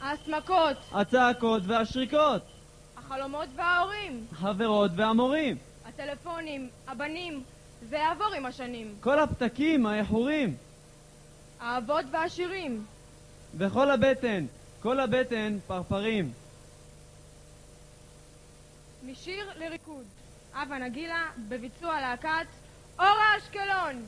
ההסמקות, הצעקות והשריקות, החלומות וההורים, החברות והמורים, הטלפונים, הבנים, זה יעבור עם השנים. כל הפתקים, האיחורים, האבות והשירים, וכל הבטן, כל הבטן פרפרים. משיר לריקוד, אבא נגילה בביצוע להקת אורה אשקלון.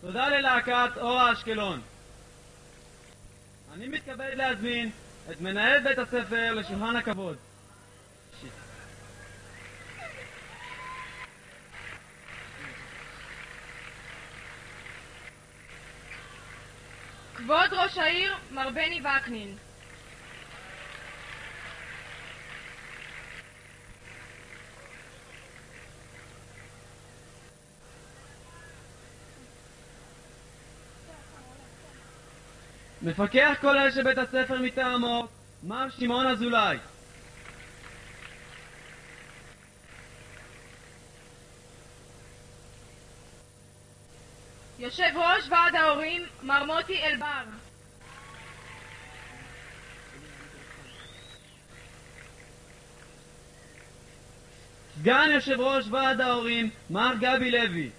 תודה ללהקת אור אשקלון. אני מתכבד להזמין את מנהל בית הספר לשולחן הכבוד. כבוד ראש העיר, מר בני וקנין. מפקח כולל של בית הספר מטעמו, מר שמעון אזולאי. יושב ראש ועד ההורים, מר מוטי אלבר. סגן יושב ראש ועד ההורים, מר גבי לוי.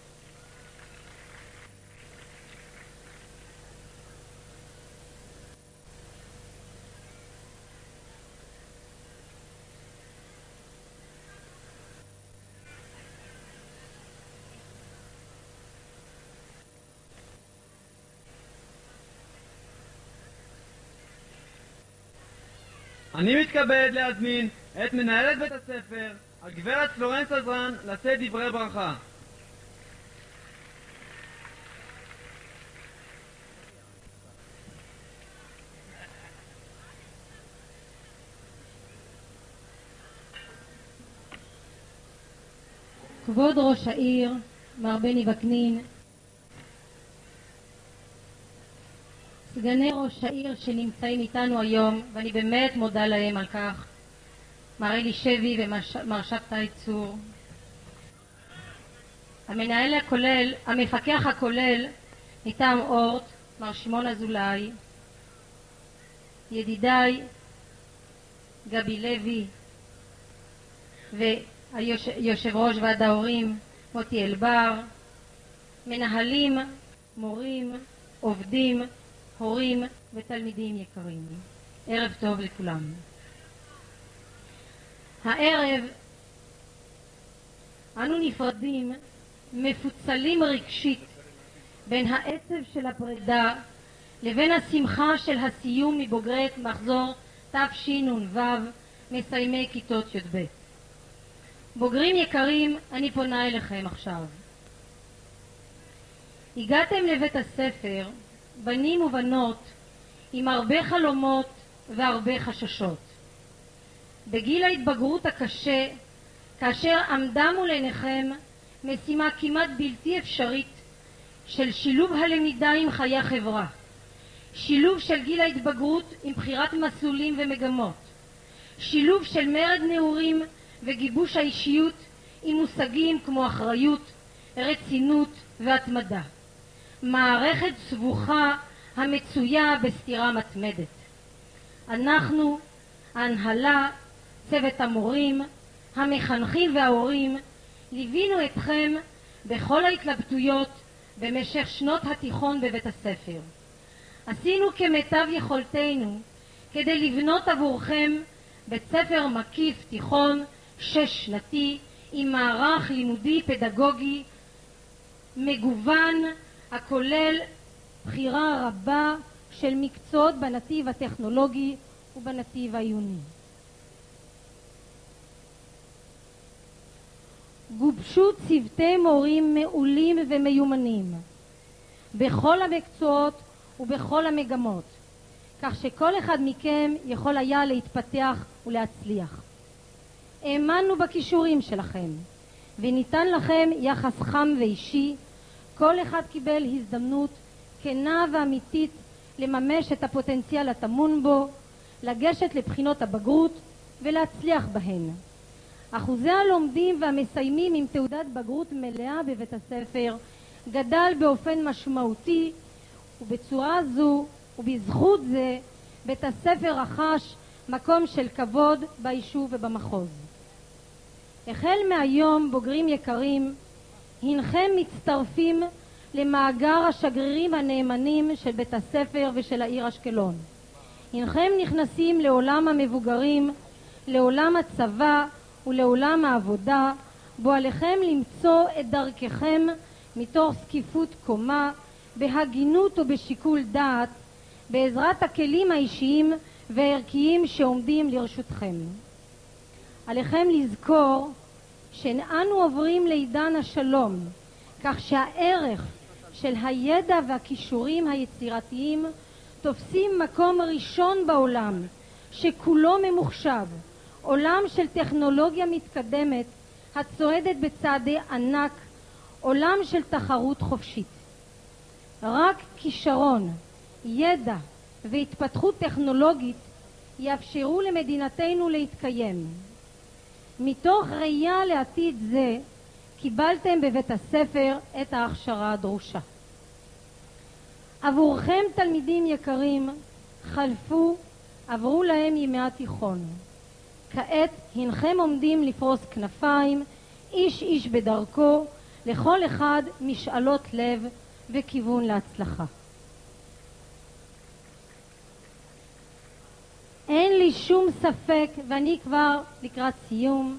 אני מתכבד להזמין את מנהלת בית הספר, הגברת פלורנס עזרן, לשאת דברי ברכה. כבוד ראש העיר, מר בני וקנין, סגני ראש העיר שנמצאים איתנו היום, ואני באמת מודה להם על כך, מר אלי שבי ומר שבתאי צור, המפקח הכולל מטעם אורט, מר שמעון אזולאי, ידידיי גבי לוי ויושב ראש ועד ההורים מוטי אלבר, מנהלים, מורים, עובדים, הורים ותלמידים יקרים, ערב טוב לכולם. הערב אנו נפרדים מפוצלים רגשית בין העצב של הפרידה לבין השמחה של הסיום מבוגרי מחזור תשנ"ו, מסיימי כיתות י"ב. בוגרים יקרים, אני פונה אליכם עכשיו. הגעתם לבית הספר בנים ובנות עם הרבה חלומות והרבה חששות. בגיל ההתבגרות הקשה, כאשר עמדה מול עיניכם משימה כמעט בלתי אפשרית של שילוב הלמידה עם חיי החברה, שילוב של גיל ההתבגרות עם בחירת מסלולים ומגמות, שילוב של מרד נעורים וגיבוש האישיות עם מושגים כמו אחריות, רצינות והתמדה. מערכת סבוכה המצויה בסתירה מתמדת. אנחנו, ההנהלה, צוות המורים, המחנכים וההורים, ליווינו אתכם בכל ההתלבטויות במשך שנות התיכון בבית הספר. עשינו כמיטב יכולתנו כדי לבנות עבורכם בית ספר מקיף תיכון 6-שנתי עם מערך לימודי פדגוגי מגוון הכולל בחירה רבה של מקצועות בנתיב הטכנולוגי ובנתיב העיוני. גובשו צוותי מורים מעולים ומיומנים בכל המקצועות ובכל המגמות, כך שכל אחד מכם יכול היה להתפתח ולהצליח. האמנו בכישורים שלכם וניתן לכם יחס חם ואישי. כל אחד קיבל הזדמנות כנה ואמיתית לממש את הפוטנציאל הטמון בו, לגשת לבחינות הבגרות ולהצליח בהן. אחוזי הלומדים והמסיימים עם תעודת בגרות מלאה בבית הספר גדל באופן משמעותי, ובצורה זו ובזכות זה בית הספר רכש מקום של כבוד ביישוב ובמחוז. החל מהיום, בוגרים יקרים, הנכם מצטרפים למאגר השגרירים הנאמנים של בית הספר ושל העיר אשקלון. הנכם נכנסים לעולם המבוגרים, לעולם הצבא ולעולם העבודה, בו עליכם למצוא את דרככם מתוך זקיפות קומה, בהגינות ובשיקול דעת, בעזרת הכלים האישיים והערכיים שעומדים לרשותכם. עליכם לזכור שאנו עוברים לעידן השלום, כך שהערך של הידע והכישורים היצירתיים תופסים מקום ראשון בעולם, שכולו ממוחשב, עולם של טכנולוגיה מתקדמת הצועדת בצעדי ענק, עולם של תחרות חופשית. רק כישרון, ידע והתפתחות טכנולוגית יאפשרו למדינתנו להתקיים. מתוך ראייה לעתיד זה קיבלתם בבית הספר את ההכשרה הדרושה. עבורכם תלמידים יקרים, עברו להם ימי התיכון. כעת הנכם עומדים לפרוס כנפיים, איש איש בדרכו, לכל אחד משאלות לב וכיוון להצלחה. אין לי שום ספק, ואני כבר לקראת סיום,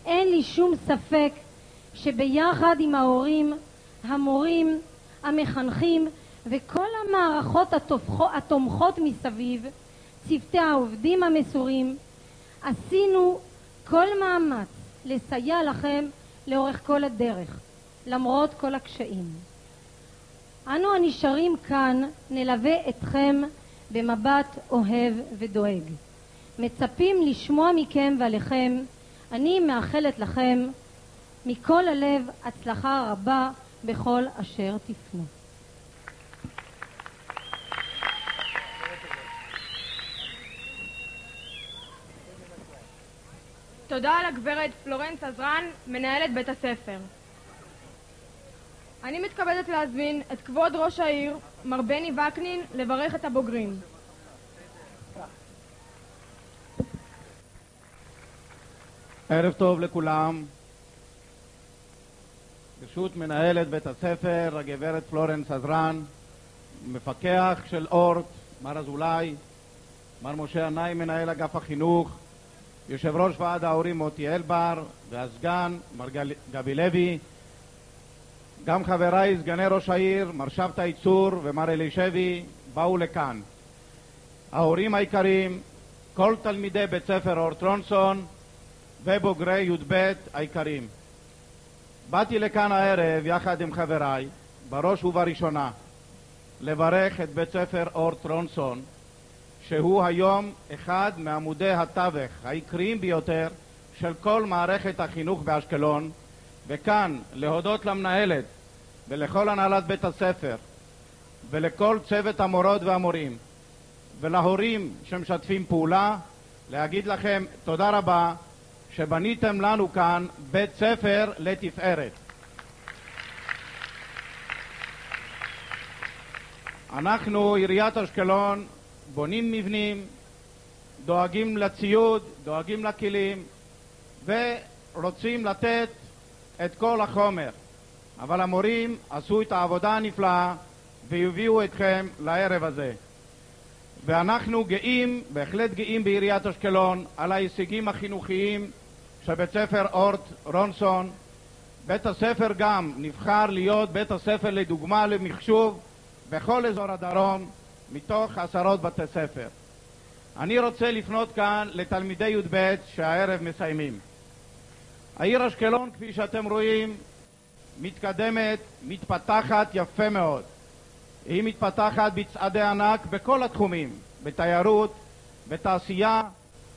אין לי שום ספק שביחד עם ההורים, המורים, המחנכים וכל המערכות התומכות מסביב, צוותי העובדים המסורים, עשינו כל מאמץ לסייע לכם לאורך כל הדרך, למרות כל הקשיים. אנו הנשארים כאן נלווה אתכם במבט אוהב ודואג. מצפים לשמוע מכם ועליכם. אני מאחלת לכם מכל הלב הצלחה רבה בכל אשר תפנו. תודה לגברת פלורנס עזרן, מנהלת בית הספר. אני מתכבדת להזמין את כבוד ראש העיר, מר בני וקנין, לברך את הבוגרים. ערב טוב לכולם. ברשות מנהלת בית הספר, הגברת פלורנס עזרן, מפקח של אורט, מר אזולאי, מר משה ענאי, מנהל אגף החינוך, יושב ראש ועד ההורים מוטי אלבר, והסגן מר גבי לוי, גם חבריי סגני ראש העיר, מר שבתאי צור ומר אלישבי, באו לכאן. ההורים היקרים, כל תלמידי בית ספר אורט רונסון ובוגרי י"ב היקרים. באתי לכאן הערב יחד עם חבריי, בראש ובראשונה, לברך את בית ספר אורט רונסון, שהוא היום אחד מעמודי התווך העיקריים ביותר של כל מערכת החינוך באשקלון, וכאן להודות למנהלת ולכל הנהלת בית הספר ולכל צוות המורות והמורים ולהורים שמשתפים פעולה, להגיד לכם תודה רבה שבניתם לנו כאן בית ספר לתפארת. אנחנו, עיריית אשקלון, בונים מבנים, דואגים לציוד, דואגים לכלים ורוצים לתת את כל החומר, אבל המורים עשו את העבודה הנפלאה והביאו אתכם לערב הזה, ואנחנו גאים, בהחלט גאים בעיריית אשקלון על ההישגים החינוכיים של בית ספר אורט רונסון. בית הספר גם נבחר להיות בית הספר לדוגמה למחשוב בכל אזור הדרום מתוך עשרות בתי ספר. אני רוצה לפנות כאן לתלמידי י"ב שהערב מסיימים. העיר אשקלון, כפי שאתם רואים, מתקדמת, מתפתחת יפה מאוד. היא מתפתחת בצעדי ענק בכל התחומים, בתיירות, בתעשייה.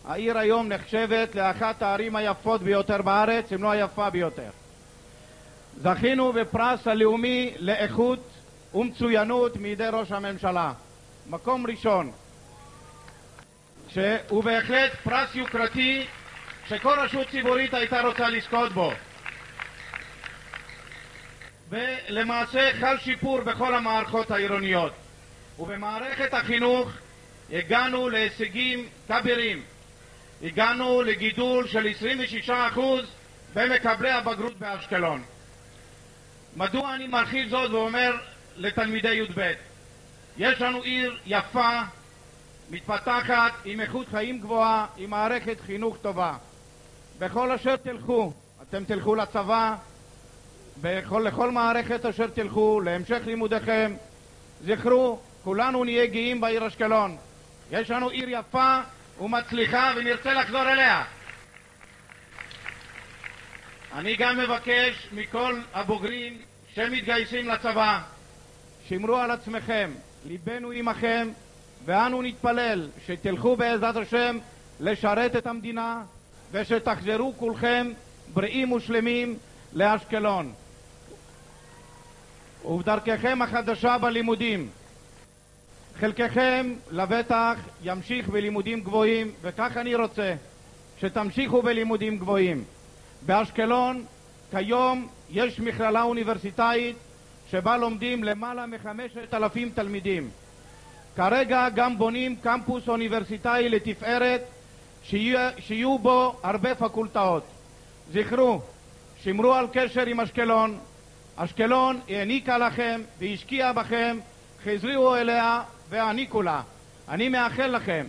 העיר היום נחשבת לאחת הערים היפות ביותר בארץ, אם לא היפה ביותר. זכינו בפרס הלאומי לאיכות ומצוינות מידי ראש הממשלה, מקום ראשון, שהוא בהחלט פרס יוקרתי שכל רשות ציבורית הייתה רוצה לזכות בו. ולמעשה חל שיפור בכל המערכות העירוניות, ובמערכת החינוך הגענו להישגים כבירים. הגענו לגידול של 26% במקבלי הבגרות באשקלון. מדוע אני מרחיב זאת ואומר לתלמידי י"ב? יש לנו עיר יפה, מתפתחת, עם איכות חיים גבוהה, עם מערכת חינוך טובה. בכל אשר תלכו, אתם תלכו לצבא, לכל מערכת אשר תלכו, להמשך לימודיכם, זכרו, כולנו נהיה גאים בעיר אשקלון. יש לנו עיר יפה ומצליחה ונרצה לחזור אליה. אני גם מבקש מכל הבוגרים שמתגייסים לצבא, שמרו על עצמכם, ליבנו עמכם, ואנו נתפלל שתלכו בעזרת השם לשרת את המדינה ושתחזרו כולכם בריאים ושלמים לאשקלון. ובדרככם החדשה בלימודים, חלקכם לבטח ימשיך בלימודים גבוהים, וכך אני רוצה שתמשיכו בלימודים גבוהים. באשקלון כיום יש מכללה אוניברסיטאית שבה לומדים למעלה מ5,000 תלמידים. כרגע גם בונים קמפוס אוניברסיטאי לתפארת שיהיו בו הרבה פקולטאות. זכרו, שמרו על קשר עם אשקלון. אשקלון העניקה לכם והשקיעה בכם, חזרו אליה והעניקו לה. אני מאחל לכם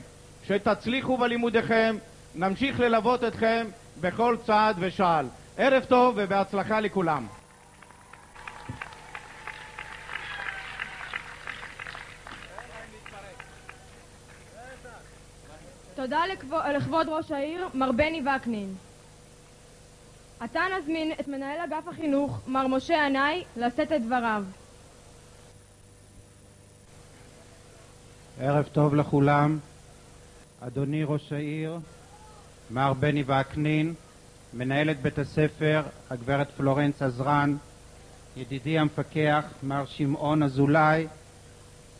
שתצליחו בלימודיכם, נמשיך ללוות אתכם בכל צעד ושעל. ערב טוב ובהצלחה לכולם. תודה לכבוד ראש העיר, מר בני וקנין. עתה נזמין את מנהל אגף החינוך, מר משה ינאי, לשאת את דבריו. ערב טוב לכולם. אדוני ראש העיר, מר בני וקנין, מנהלת בית הספר, הגברת פלורנס עזרן, ידידי המפקח, מר שמעון אזולאי,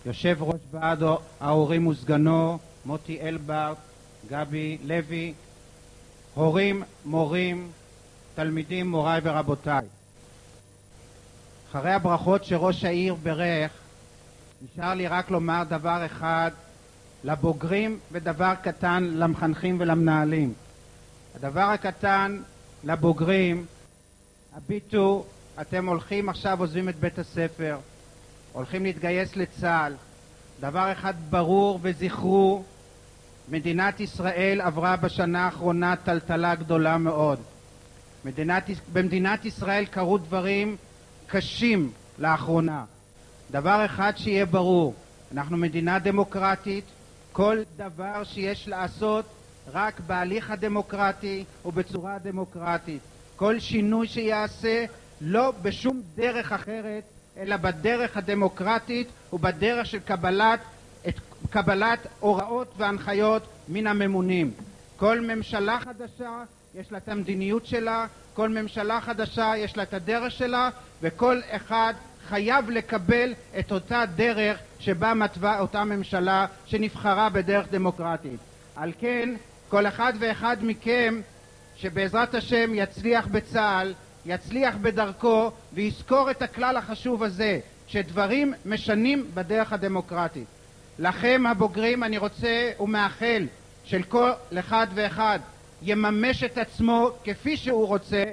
יושב ראש ועד ההורים וסגנו, מוטי אלברט, גבי לוי, הורים, מורים, תלמידים, מוריי ורבותיי. אחרי הברכות שראש העיר ברך, נשאר לי רק לומר דבר אחד לבוגרים ודבר קטן למחנכים ולמנהלים. הדבר הקטן לבוגרים, הביטו, אתם הולכים עכשיו, עוזבים את בית הספר, הולכים להתגייס לצה"ל. דבר אחד ברור וזכרו, מדינת ישראל עברה בשנה האחרונה טלטלה גדולה מאוד. במדינת ישראל קרו דברים קשים לאחרונה. דבר אחד שיהיה ברור, אנחנו מדינה דמוקרטית, כל דבר שיש לעשות רק בהליך הדמוקרטי ובצורה דמוקרטית. כל שינוי שיעשה לא בשום דרך אחרת, אלא בדרך הדמוקרטית ובדרך של קבלת הוראות והנחיות מן הממונים. כל ממשלה חדשה יש לה את המדיניות שלה, כל ממשלה חדשה יש לה את הדרך שלה, וכל אחד חייב לקבל את אותה דרך שבה מתווה אותה ממשלה שנבחרה בדרך דמוקרטית. על כן, כל אחד ואחד מכם שבעזרת השם יצליח בצה"ל, יצליח בדרכו ויזכור את הכלל החשוב הזה, שדברים משנים בדרך הדמוקרטית. לכם הבוגרים אני רוצה ומאחל של כל אחד ואחד יממש את עצמו כפי שהוא רוצה,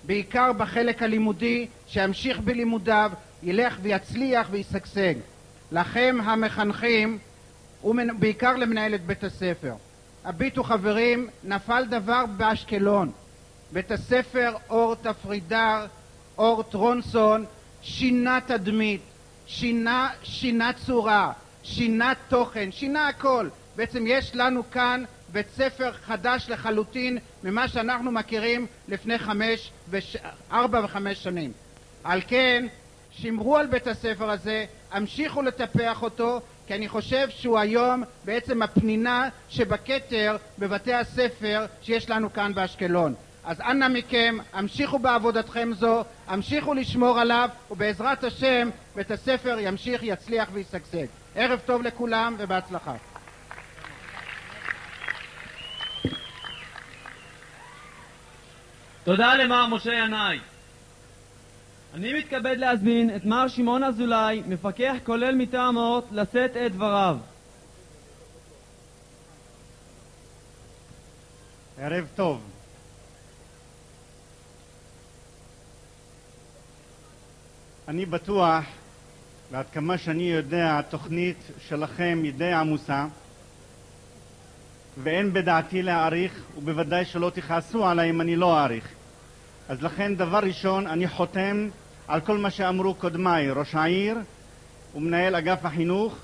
בעיקר בחלק הלימודי, שימשיך בלימודיו, ילך ויצליח וישגשג. לכם המחנכים ובעיקר למנהלת בית הספר, הביטו חברים, נפל דבר באשקלון. בית הספר אור תפרידר, אור טרונסון, שינה תדמית, שינה צורה, שינה תוכן, שינה הכל. בעצם יש לנו כאן בית ספר חדש לחלוטין ממה שאנחנו מכירים לפני 4 ו5 שנים. על כן, שמרו על בית הספר הזה, המשיכו לטפח אותו, כי אני חושב שהוא היום בעצם הפנינה שבכתר בבתי הספר שיש לנו כאן באשקלון. אז אנא מכם, המשיכו בעבודתכם זו, המשיכו לשמור עליו, ובעזרת השם בית הספר ימשיך, יצליח וישגשג. ערב טוב לכולם ובהצלחה. תודה למר משה ינאי. אני מתכבד להזמין את מר שמעון אזולאי, מפקח כולל מטעם אורט, לשאת את דבריו. ערב טוב. אני בטוח, ועד כמה שאני יודע, התוכנית שלכם היא די עמוסה, ואין בדעתי להאריך, ובוודאי שלא תכעסו עליי אם אני לא אאריך. אז לכן דבר ראשון, אני חותם על כל מה שאמרו קודמיי, ראש העיר ומנהל אגף החינוך.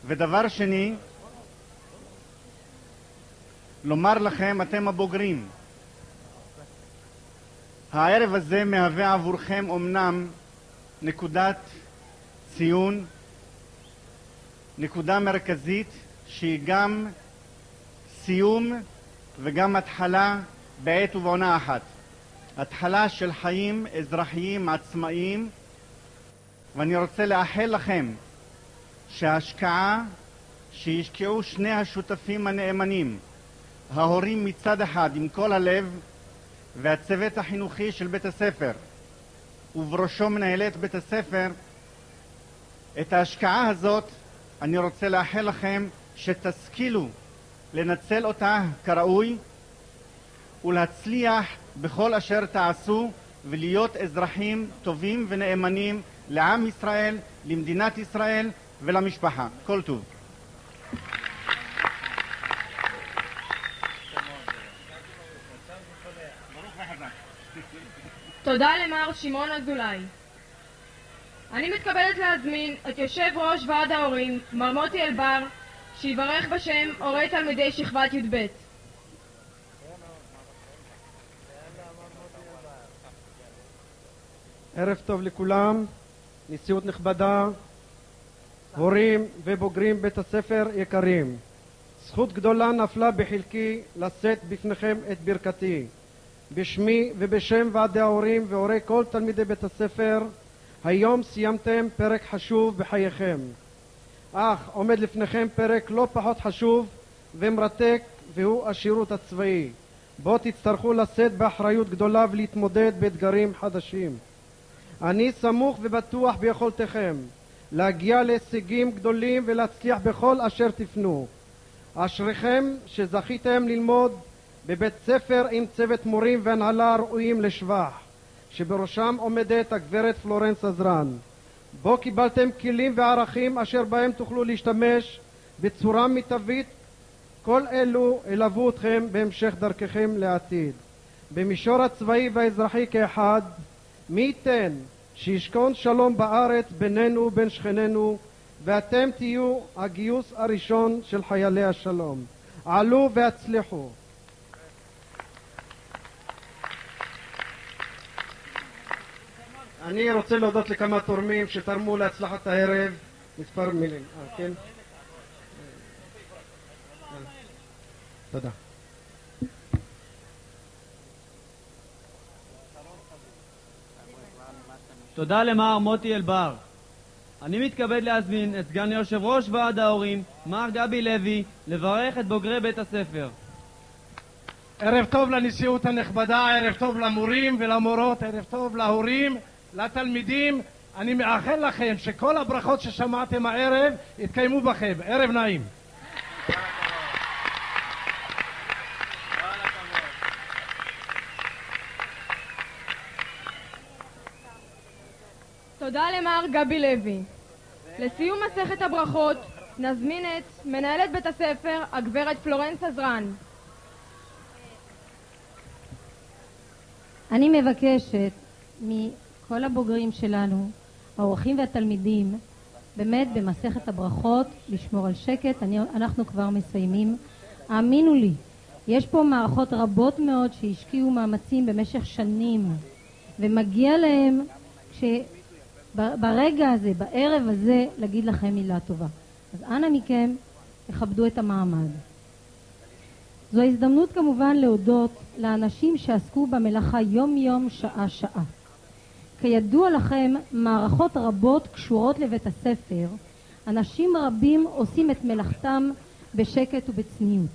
ודבר שני, לומר לכם, אתם הבוגרים, הערב הזה מהווה עבורכם אומנם נקודת ציון, נקודה מרכזית שהיא גם סיום וגם התחלה בעת ובעונה אחת. התחלה של חיים אזרחיים עצמאיים, ואני רוצה לאחל לכם שההשקעה שישקיעו שני השותפים הנאמנים, ההורים מצד אחד עם כל הלב והצוות החינוכי של בית הספר ובראשו מנהלת בית הספר, את ההשקעה הזאת אני רוצה לאחל לכם שתשכילו לנצל אותה כראוי ולהצליח בכל אשר תעשו ולהיות אזרחים טובים ונאמנים לעם ישראל, למדינת ישראל ולמשפחה. כל טוב. תודה למר שמעון אזולאי. אני מתכבדת להזמין את יושב ראש ועד ההורים, מר מוטי אלבר, שיברך בשם הורי תלמידי שכבת י"ב. ערב טוב לכולם, נשיאות נכבדה, הורים ובוגרים בית הספר יקרים. זכות גדולה נפלה בחלקי לשאת בפניכם את ברכתי. בשמי ובשם ועדי ההורים והורי כל תלמידי בית הספר, היום סיימתם פרק חשוב בחייכם. אך עומד לפניכם פרק לא פחות חשוב ומרתק, והוא השירות הצבאי, בו תצטרכו לשאת באחריות גדולה ולהתמודד באתגרים חדשים. אני סמוך ובטוח ביכולתכם להגיע להישגים גדולים ולהצליח בכל אשר תפנו. אשריכם שזכיתם ללמוד בבית ספר עם צוות מורים והנהלה ראויים לשבח, שבראשם עומדת הגברת פלורנס עזרן. בו קיבלתם כלים וערכים אשר בהם תוכלו להשתמש בצורה מיטבית. כל אלו ילוו אתכם בהמשך דרככם לעתיד. במישור הצבאי והאזרחי כאחד, מי ייתן שישכון שלום בארץ בינינו ובין שכנינו, ואתם תהיו הגיוס הראשון של חיילי השלום. עלו והצליחו. אני רוצה להודות לכמה תורמים שתרמו להצלחת הערב. מספר מילים. כן? תודה. תודה למר מוטי אלבר. אני מתכבד להזמין את סגן יושב ראש ועד ההורים, מר גבי לוי, לברך את בוגרי בית הספר. ערב טוב לנשיאות הנכבדה, ערב טוב למורים ולמורות, ערב טוב להורים, לתלמידים. אני מאחל לכם שכל הברכות ששמעתם הערב יתקיימו בכם. ערב נעים. תודה למר גבי לוי. לסיום מסכת הברכות נזמין את מנהלת בית הספר, הגברת פלורנס עזרן. אני מבקשת מכל הבוגרים שלנו, האורחים והתלמידים, באמת במסכת הברכות לשמור על שקט. אנחנו כבר מסיימים. האמינו לי, יש פה מערכות רבות מאוד שהשקיעו מאמצים במשך שנים, ומגיע להם ברגע הזה, בערב הזה, להגיד לכם מילה טובה. אז אנא מכם, תכבדו את המעמד. זו ההזדמנות כמובן להודות לאנשים שעסקו במלאכה יום יום, שעה שעה. כידוע לכם, מערכות רבות קשורות לבית הספר. אנשים רבים עושים את מלאכתם בשקט ובצניעות.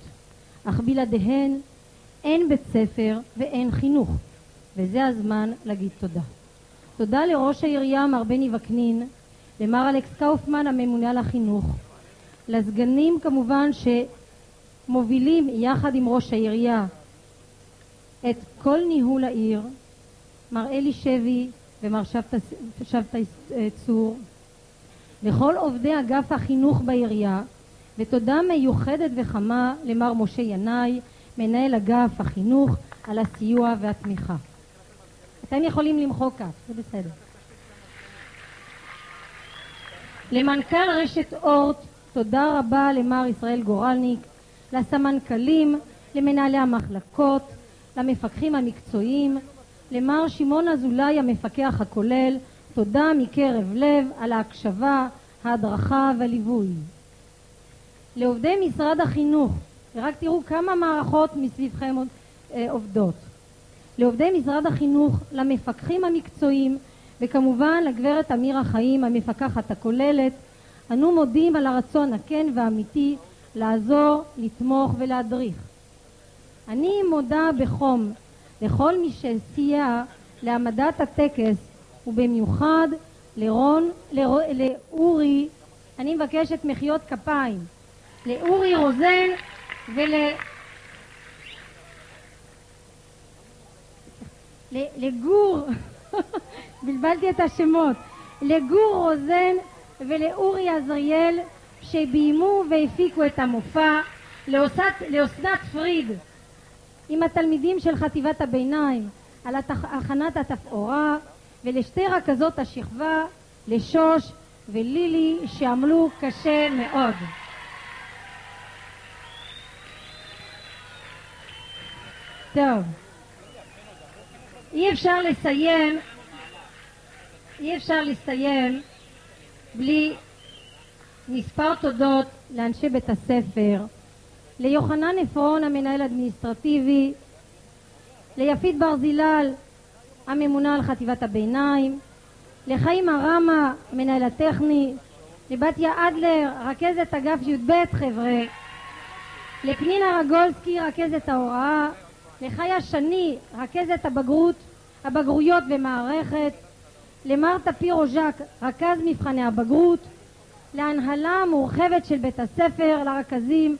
אך בלעדיהן אין בית ספר ואין חינוך. וזה הזמן להגיד תודה. תודה לראש העירייה מר בני וקנין, למר אלכס קאופמן הממונה על החינוך, לסגנים כמובן שמובילים יחד עם ראש העירייה את כל ניהול העיר, מר אלי שבי ומר שבתאי צור, לכל עובדי אגף החינוך בעירייה, ותודה מיוחדת וחמה למר משה ינאי, מנהל אגף החינוך, על הסיוע והתמיכה. אתם יכולים למחוא כף, זה בסדר. למנכ"ל רשת אורט, תודה רבה למר ישראל גורלניק, לסמנכ"לים, למנהלי המחלקות, למפקחים המקצועיים, למר שמעון אזולאי המפקח הכולל, תודה מקרב לב על ההקשבה, ההדרכה והליווי. לעובדי משרד החינוך, ורק תראו כמה מערכות מסביבכם עובדות. לעובדי משרד החינוך, למפקחים המקצועיים, וכמובן לגברת אמירה חיים המפקחת הכוללת, אנו מודים על הרצון הכן והאמיתי לעזור, לתמוך ולהדריך. אני מודה בחום לכל מי שסייע להעמדת הטקס, ובמיוחד לאורי, אני מבקשת מחיאות כפיים, לאורי רוזן לגור בלבלתי את השמות, לגור רוזן ולאורי עזריאל שביימו והפיקו את המופע, לאסנת פריד עם התלמידים של חטיבת הביניים על הכנת התפאורה, ולשתי רכזות השכבה, לשוש ולילי, שעמלו קשה מאוד. טוב, אי אפשר לסיים בלי מספר תודות לאנשי בית הספר, ליוחנן אפרון המנהל האדמיניסטרטיבי, ליפית ברזילל הממונה על חטיבת הביניים, לחיים הרמה המנהל הטכני, לבתיה אדלר רכזת אגף י"ב חבר'ה, לפנינה רגולסקי רכזת ההוראה, לחיה שני רכזת הבגרויות ומערכת, למרתה פירו ז'ק רכז מבחני הבגרות, להנהלה המורחבת של בית הספר, לרכזים,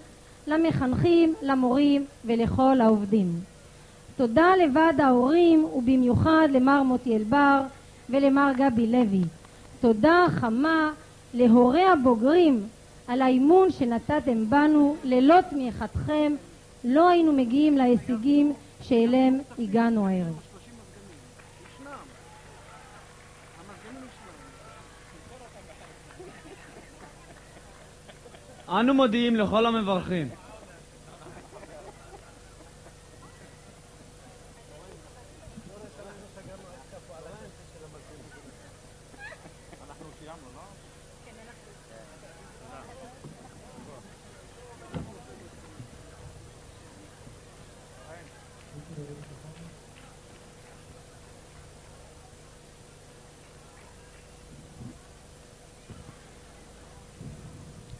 למחנכים, למורים ולכל העובדים. תודה לוועד ההורים ובמיוחד למר מוטי אלבר ולמר גבי לוי. תודה חמה להורי הבוגרים על האימון שנתתם בנו. ללא תמיכתכם לא היינו מגיעים להישגים שאליהם הגענו הערב. אנו מודיעים לכל המברכים.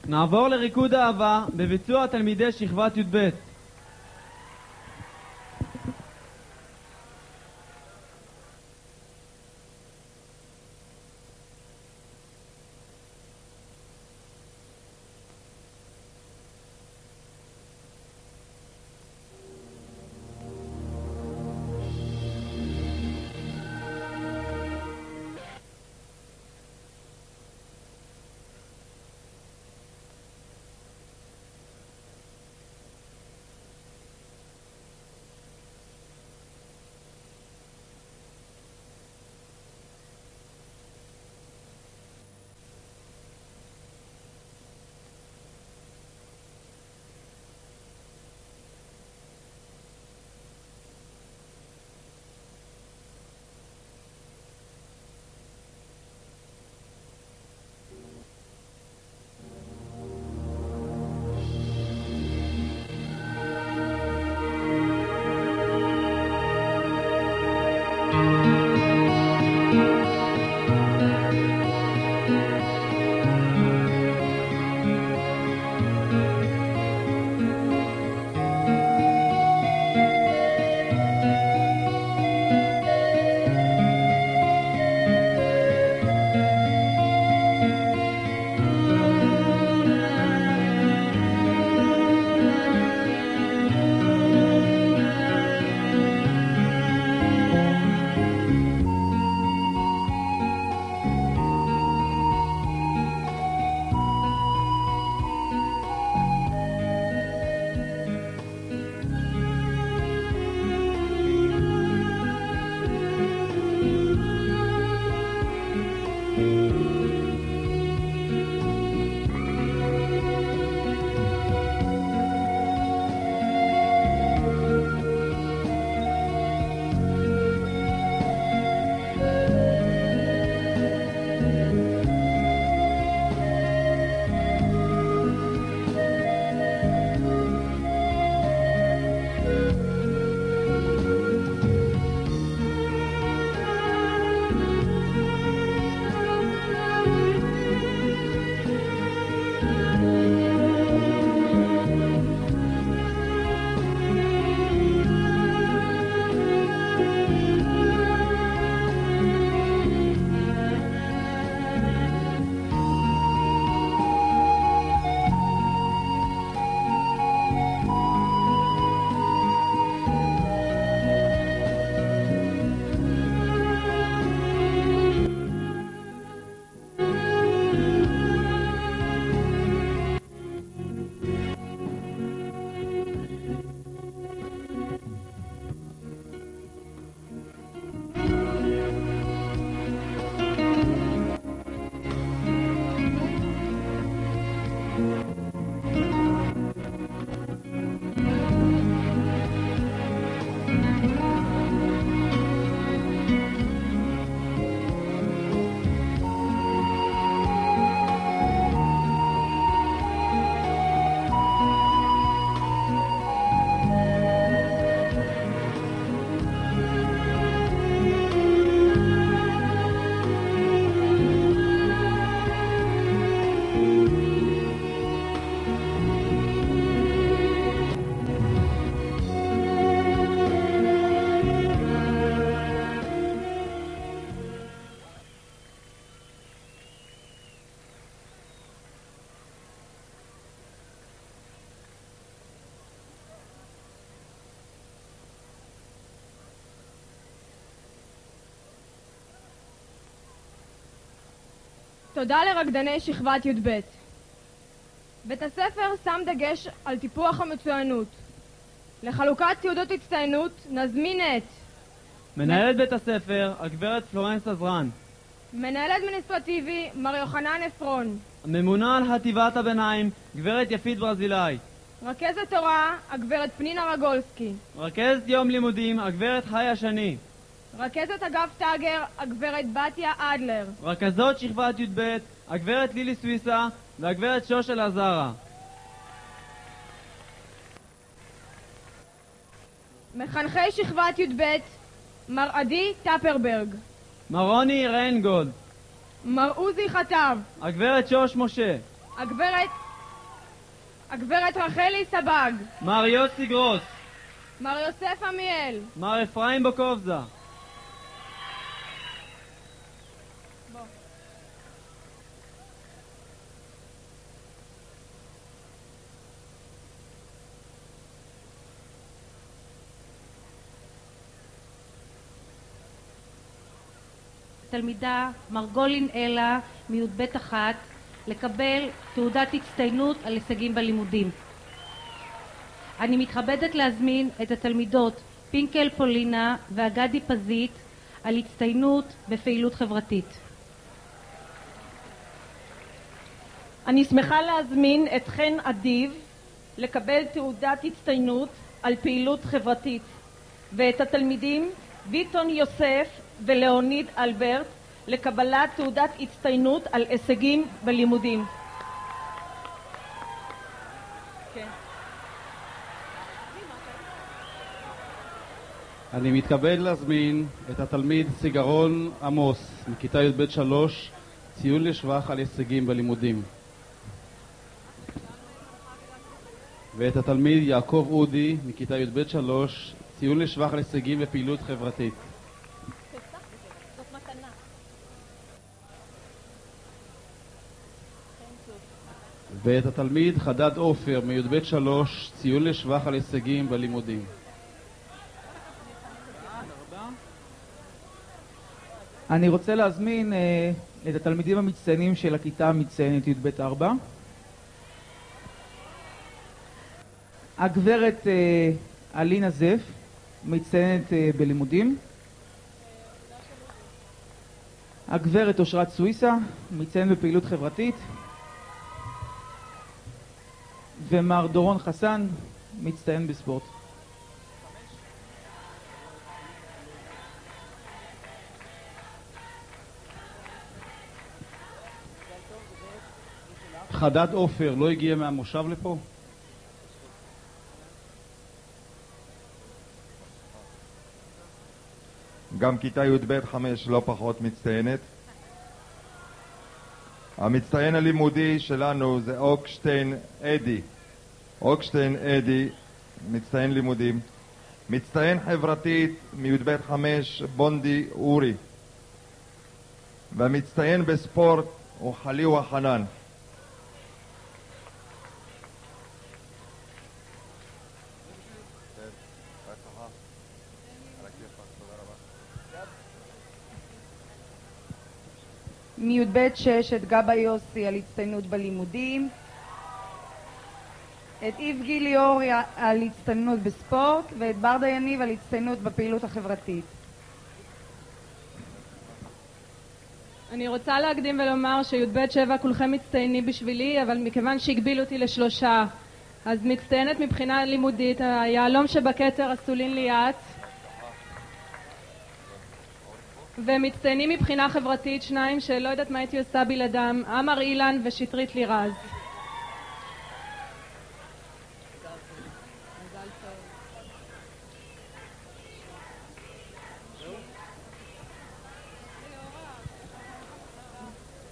נעבור לריקוד אהבה בביצוע תלמידי שכבת י"ב. תודה לרקדני שכבת י"ב. בית הספר שם דגש על טיפוח המצוינות. לחלוקת תעודות הצטיינות נזמין את מנהלת בית הספר, הגברת פלורנס עזרן. מנהל אדמיניסטרטיבי, מר יוחנן אפרון. הממונה על חטיבת הביניים, גברת יפית ברזילאי. רכזת הוראה, הגברת פנינה רגולסקי. רכזת יום לימודים, הגברת חיה שני. רכזת אגף טאגר, הגברת בתיה אדלר. רכזות שכבת י"ב, הגברת לילי סוויסה והגברת שושל עזרה. מחנכי שכבת י"ב, מר עדי טפרברג. מר רוני ריינגולד. מר עוזי חטב. הגברת שוש משה. הגברת רחלי סבג. מר יוסי גרוס. מר יוסף עמיאל. מר אפרים בוקובזה. תלמידה מרגולין אלה מי"ב אחת לקבל תעודת הצטיינות על הישגים בלימודים. אני מתכבדת להזמין את התלמידות פינקל פולינה ואגדי פזית על הצטיינות בפעילות חברתית. אני שמחה להזמין את חן אדיב לקבל תעודת הצטיינות על פעילות חברתית, ואת התלמידים ויטון יוסף ולאוניד אלברט לקבלת תעודת הצטיינות על הישגים בלימודים. אני מתכבד להזמין את התלמיד סיגרון עמוס מכיתה י"ב 3, ציון לשבח על הישגים בלימודים. ואת התלמיד יעקב אודי מכיתה י"ב 3, ציון לשבח על הישגים בפעילות חברתית. ואת התלמיד חדד עופר מי"ב 3, ציון לשבח על הישגים בלימודים. אני רוצה להזמין את התלמידים המצטיינים של הכיתה המצטיינת י"ב 4. הגברת אלינה זף, מצטיינת בלימודים. הגברת אושרת סוויסה, מצטיינת בפעילות חברתית. ומר דורון חסן, מצטיין בספורט. חדד עופר לא הגיע מהמושב לפה? גם כיתה י"ב 5 לא פחות מצטיינת. המצטיין הלימודי שלנו זה אוקשטיין אדי. אוקשטיין אדי, מצטיין לימודים. מצטיין חברתית מי"ב 5 בונדי אורי. והמצטיין בספורט הוא חליווה חנן. מי"ב 6 את גבא יוסי על הצטיינות בלימודים, את איב גיליאור על הצטיינות בספורט, ואת ברדה יניב על הצטיינות בפעילות החברתית. אני רוצה להקדים ולומר שי"ב 7 כולכם מצטיינים בשבילי, אבל מכיוון שהגבילו אותי ל3, אז מצטיינת מבחינה לימודית היעלום שבכתר אסולין ליאת, ומצטיינים מבחינה חברתית 2 שלא יודעת מה הייתי עושה בלעדם, אמר אילן ושטרית לירז.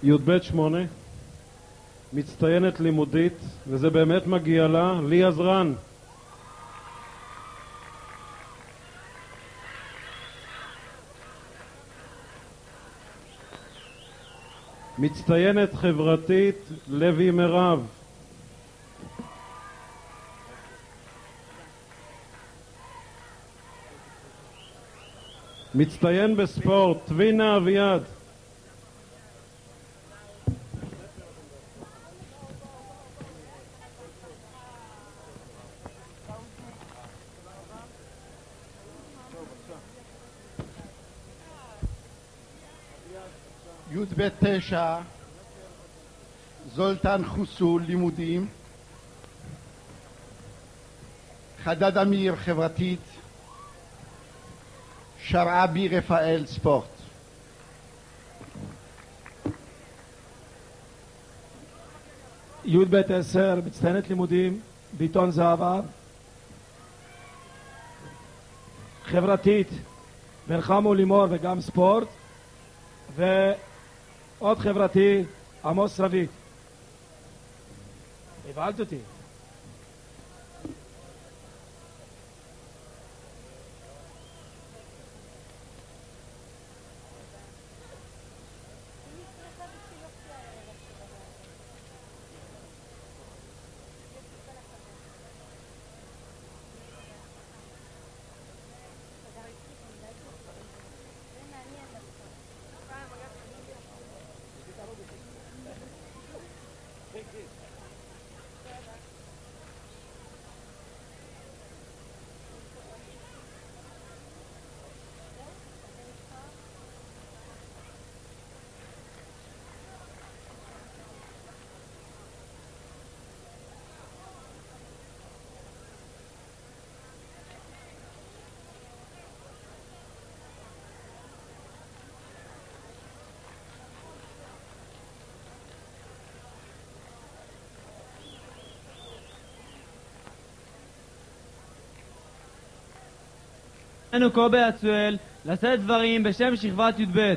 י"ב 8 מצטיינת לימודית, וזה באמת מגיע לה, לי עזרן. מצטיינת חברתית, לוי מירב. מצטיין בספורט, טבינה אביעד. י"ב 9, זולטן חוסול לימודים, חדד אמיר חברתית, שרעבי רפאל ספורט. י"ב 10, מצטיינת לימודים, ביטון זהבה, חברתית, בן חמו לימור וגם ספורט, ועוד חברתי, עמוס רבית. הבהלת אותי. אנו קובי עצואל לשאת דברים בשם שכבת י"ב.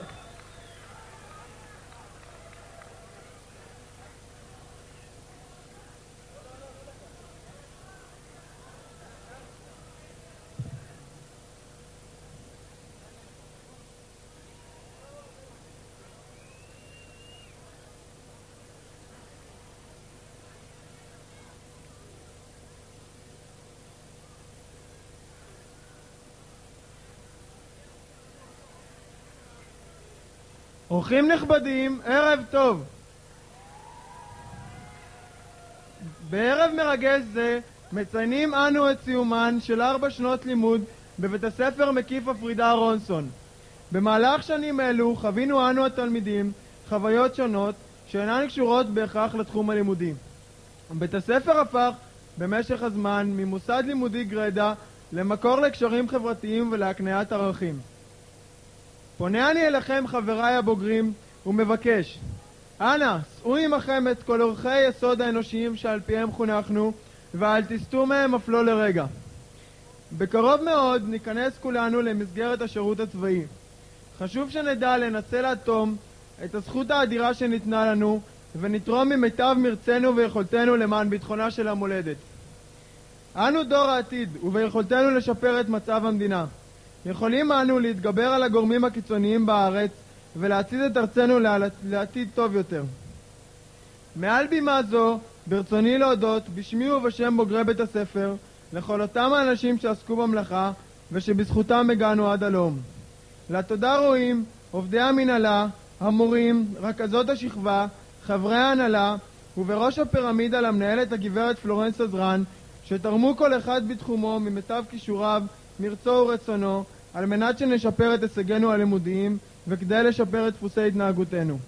אורחים נכבדים, ערב טוב. בערב מרגש זה מציינים אנו את סיומן של 4 שנות לימוד בבית הספר מקיף הפרידה רונסון. במהלך שנים אלו חווינו אנו התלמידים חוויות שונות שאינן קשורות בהכרח לתחום הלימודי. בית הספר הפך במשך הזמן ממוסד לימודי גרדה למקור לקשרים חברתיים ולהקניית ערכים. פונה אני אליכם חבריי הבוגרים ומבקש, אנא, שאו עמכם את כל ערכי יסוד האנושיים שעל פיהם חונכנו ואל תסתו מהם אף לא לרגע. בקרוב מאוד ניכנס כולנו למסגרת השירות הצבאי. חשוב שנדע לנצל עד תום את הזכות האדירה שניתנה לנו ונתרום ממיטב מרצנו ויכולתנו למען ביטחונה של המולדת. אנו דור העתיד וביכולתנו לשפר את מצב המדינה. יכולים אנו להתגבר על הגורמים הקיצוניים בארץ ולהצעיד את ארצנו לעתיד טוב יותר. מעל בימה זו ברצוני להודות בשמי ובשם בוגרי בית הספר לכל אותם האנשים שעסקו במלאכה ושבזכותם הגענו עד הלום. לתודה ראויים עובדי המנהלה, המורים, רכזות השכבה, חברי ההנהלה ובראש הפירמידה למנהלת הגברת פלורנס עזרן שתרמו כל אחד בתחומו ממיטב כישוריו, מרצו ורצונו על מנת שנשפר את הישגינו הלימודיים וכדי לשפר את דפוסי התנהגותנו.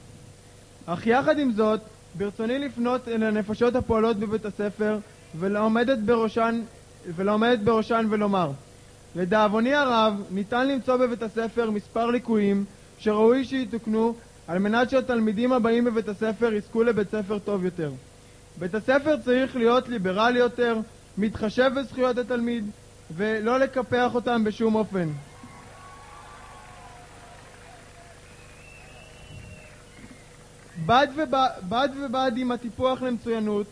אך יחד עם זאת, ברצוני לפנות אל הנפשות הפועלות בבית הספר ולעומדת בראשן ולומר, לדאבוני הרב ניתן למצוא בבית הספר מספר ליקויים שראוי שיתוקנו על מנת שהתלמידים הבאים בבית הספר יזכו לבית ספר טוב יותר. בית הספר צריך להיות ליברלי יותר, מתחשב בזכויות התלמיד ולא לקפח אותם בשום אופן. בד ובד עם הטיפוח למצוינות,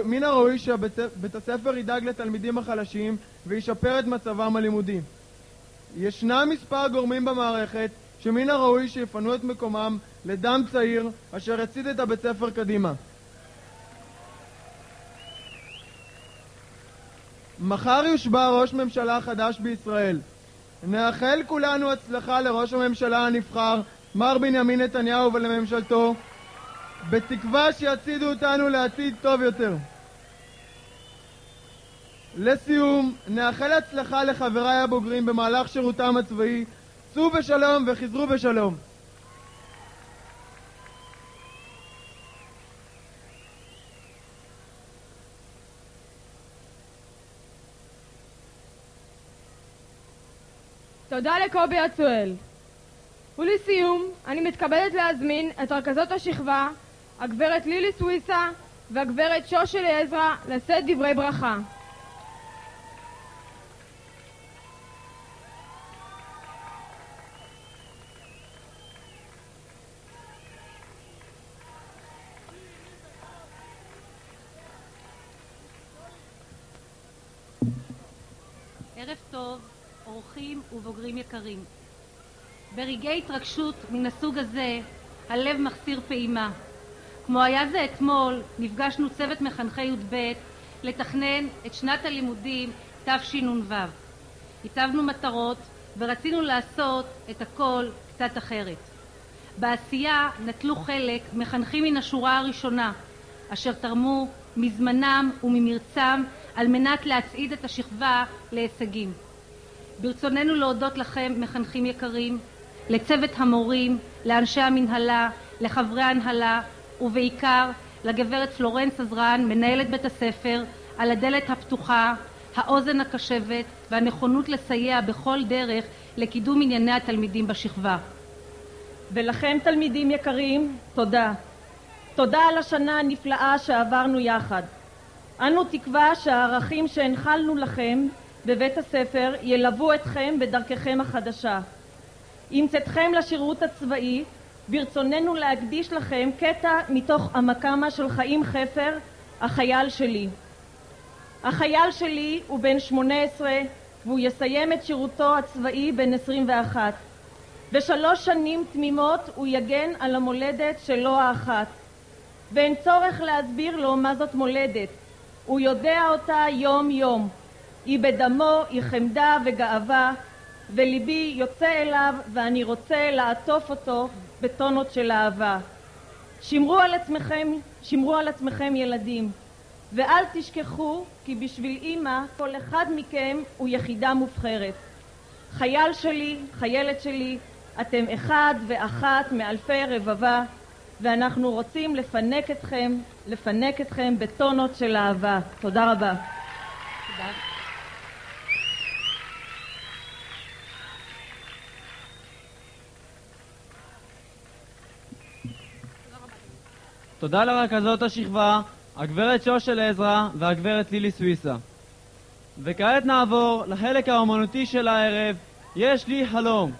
מן הראוי שבית הספר ידאג לתלמידים החלשים וישפר את מצבם הלימודי. ישנם מספר גורמים במערכת שמן הראוי שיפנו את מקומם לדם צעיר אשר יצעיד את הבית ספר קדימה. מחר יושבע ראש ממשלה חדש בישראל. נאחל כולנו הצלחה לראש הממשלה הנבחר, מר בנימין נתניהו ולממשלתו, בתקווה שיצעידו אותנו לעתיד טוב יותר. לסיום, נאחל הצלחה לחבריי הבוגרים במהלך שירותם הצבאי. צאו בשלום וחזרו בשלום. תודה לקובי הצואל. ולסיום, אני מתכבדת להזמין את רכזות השכבה, הגברת לילי סוויסה והגברת שושלי עזרא, לשאת דברי ברכה. ערב טוב, אורחים ובוגרים יקרים. ברגעי התרגשות מן הסוג הזה, הלב מחסיר פעימה. כמו היה זה אתמול, נפגשנו צוות מחנכי י"ב לתכנן את שנת הלימודים תשנ"ו. הצבנו מטרות ורצינו לעשות את הכל קצת אחרת. בעשייה נטלו חלק מחנכים מן השורה הראשונה, אשר תרמו מזמנם וממרצם על מנת להצעיד את השכבה להישגים. ברצוננו להודות לכם, מחנכים יקרים, לצוות המורים, לאנשי המנהלה, לחברי ההנהלה, ובעיקר לגברת פלורנס עזרן, מנהלת בית הספר, על הדלת הפתוחה, האוזן הקשבת והנכונות לסייע בכל דרך לקידום ענייני התלמידים בשכבה. ולכם תלמידים יקרים, תודה. תודה על השנה הנפלאה שעברנו יחד. אנו תקווה שהערכים שהנחלנו לכם בבית הספר ילוו אתכם בדרככם החדשה. עם צאתכם לשירות הצבאי, ברצוננו להקדיש לכם קטע מתוך המקאמה של חיים חפר, החייל שלי. החייל שלי הוא בן 18 והוא יסיים את שירותו הצבאי בן 21. ב3 שנים תמימות הוא יגן על המולדת שלו האחת. ואין צורך להסביר לו מה זאת מולדת. הוא יודע אותה יום יום. היא בדמו, היא חמדה וגאווה, וליבי יוצא אליו ואני רוצה לעטוף אותו בטונות של אהבה. שמרו על עצמכם ילדים, ואל תשכחו כי בשביל אמא כל אחד מכם הוא יחידה מובחרת. חייל שלי, חיילת שלי, אתם אחד ואחת מאלפי רבבה, ואנחנו רוצים לפנק אתכם בטונות של אהבה. תודה רבה. תודה. תודה לרכזות השכבה, הגברת שושלי עזרא והגברת לילי סוויסה. וכעת נעבור לחלק האומנותי של הערב, יש לי חלום.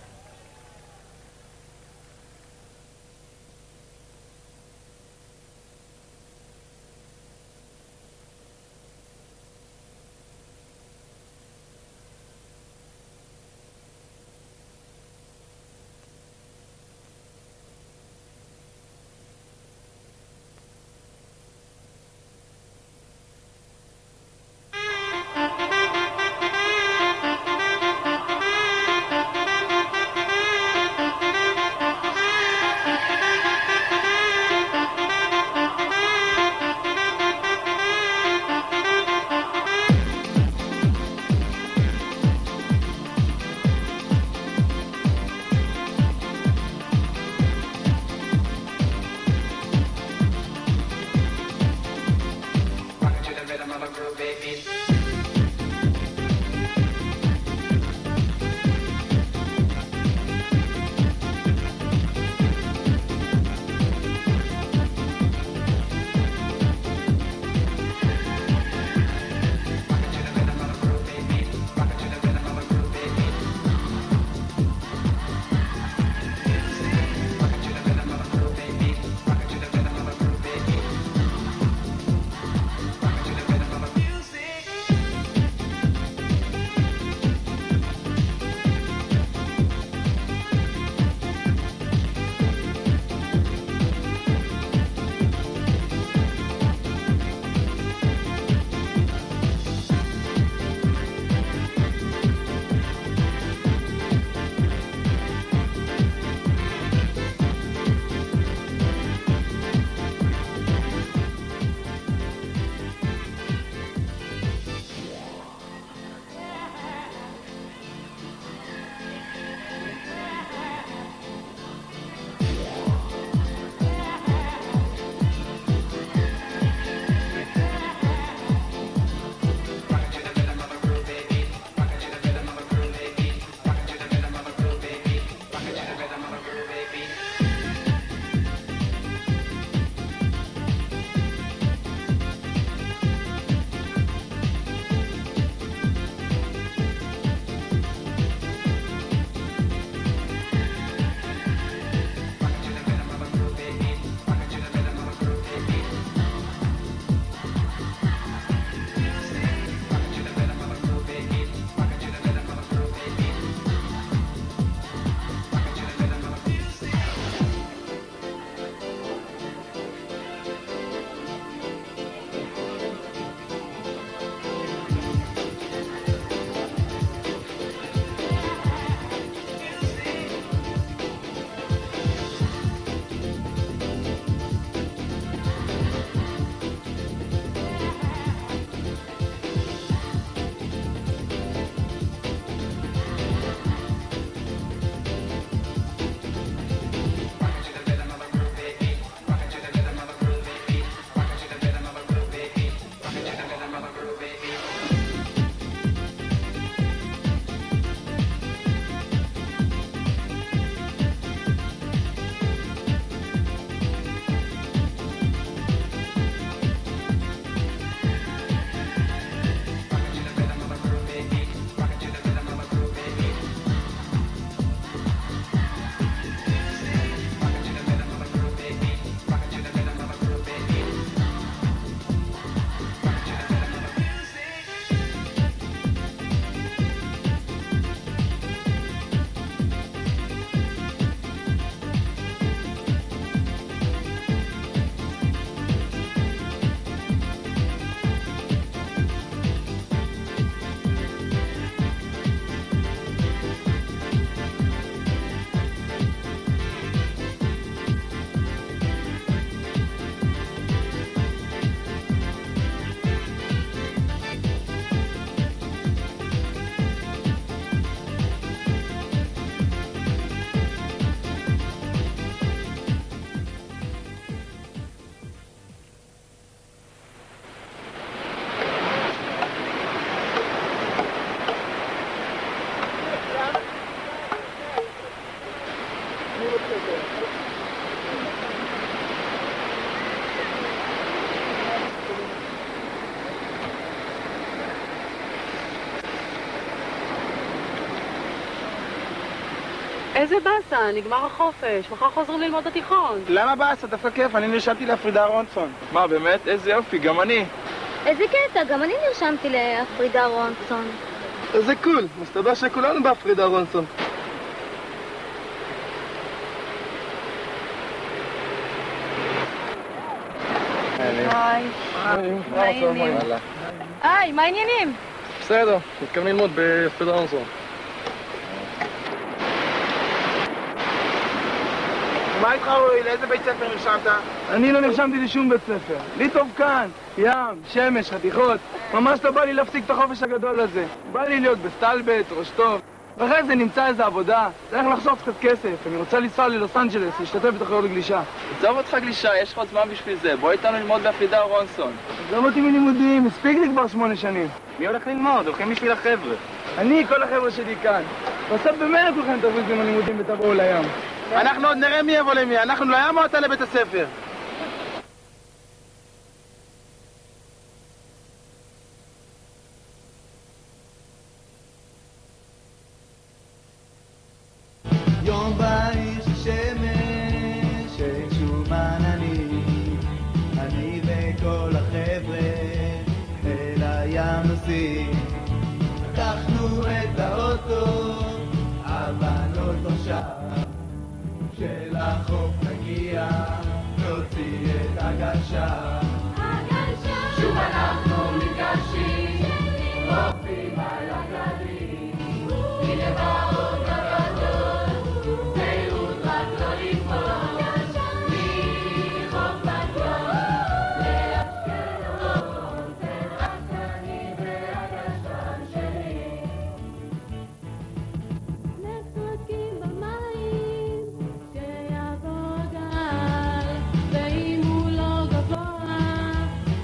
איזה באסה, נגמר החופש, מחר חוזרים ללמוד התיכון. למה באסה? דווקא כיף, אני נרשמתי להפרידה רונסון. מה, באמת? איזה יופי, גם אני. איזה קטע, גם אני נרשמתי להפרידה רונסון. איזה קול, מסתבר שכולנו בהפרידה רונסון. היי. היי, מה העניינים? בסדר, מתכוון ללמוד בהפרידה רונסון. מה איתך רועי? לאיזה בית ספר נרשמת? אני לא נרשמתי לשום בית ספר. לי טוב כאן, ים, שמש, חתיכות. ממש לא בא לי להפסיק את החופש הגדול הזה. בא לי להיות בסטלבט, ראש טוב. ואחרי זה נמצא איזה עבודה. צריך לחסוך קצת כסף. אני רוצה לנסוע ללוס אנג'לס, להשתתף בתחרויות גלישה. עזוב אותך גלישה, יש לך עוד זמן בשביל זה. בוא איתנו ללמוד בהפרידה רונסון. עזוב אותי מלימודים, הספיק לי כבר 8 שנים. מי הולך ללמוד? הולכים בשביל החבר'ה. אני, כל החבר'ה שלי כאן. בסוף במילא כולכם תבוזו עם הלימודים ותבואו לים. אנחנו עוד נראה מי יבוא למי, אנחנו לים או אתה לבית הספר? יום בהיר של שמש, אין שום עננים, אני וכל החבר'ה אל הים נוסעים. לקחנו את האוטו, עברנו אותו שם, כשלחוף נגיע, נוציא את הגלשה. שוב אנחנו מתגשים, רוכבים על הגלים, הנה באות הגדול, זהות רק לא ליפול, מחוף בטוח לאשקלון, זה רק אני והגשם שלי. משחקים במים, שיבוא גל, ואם הוא לא גבוה,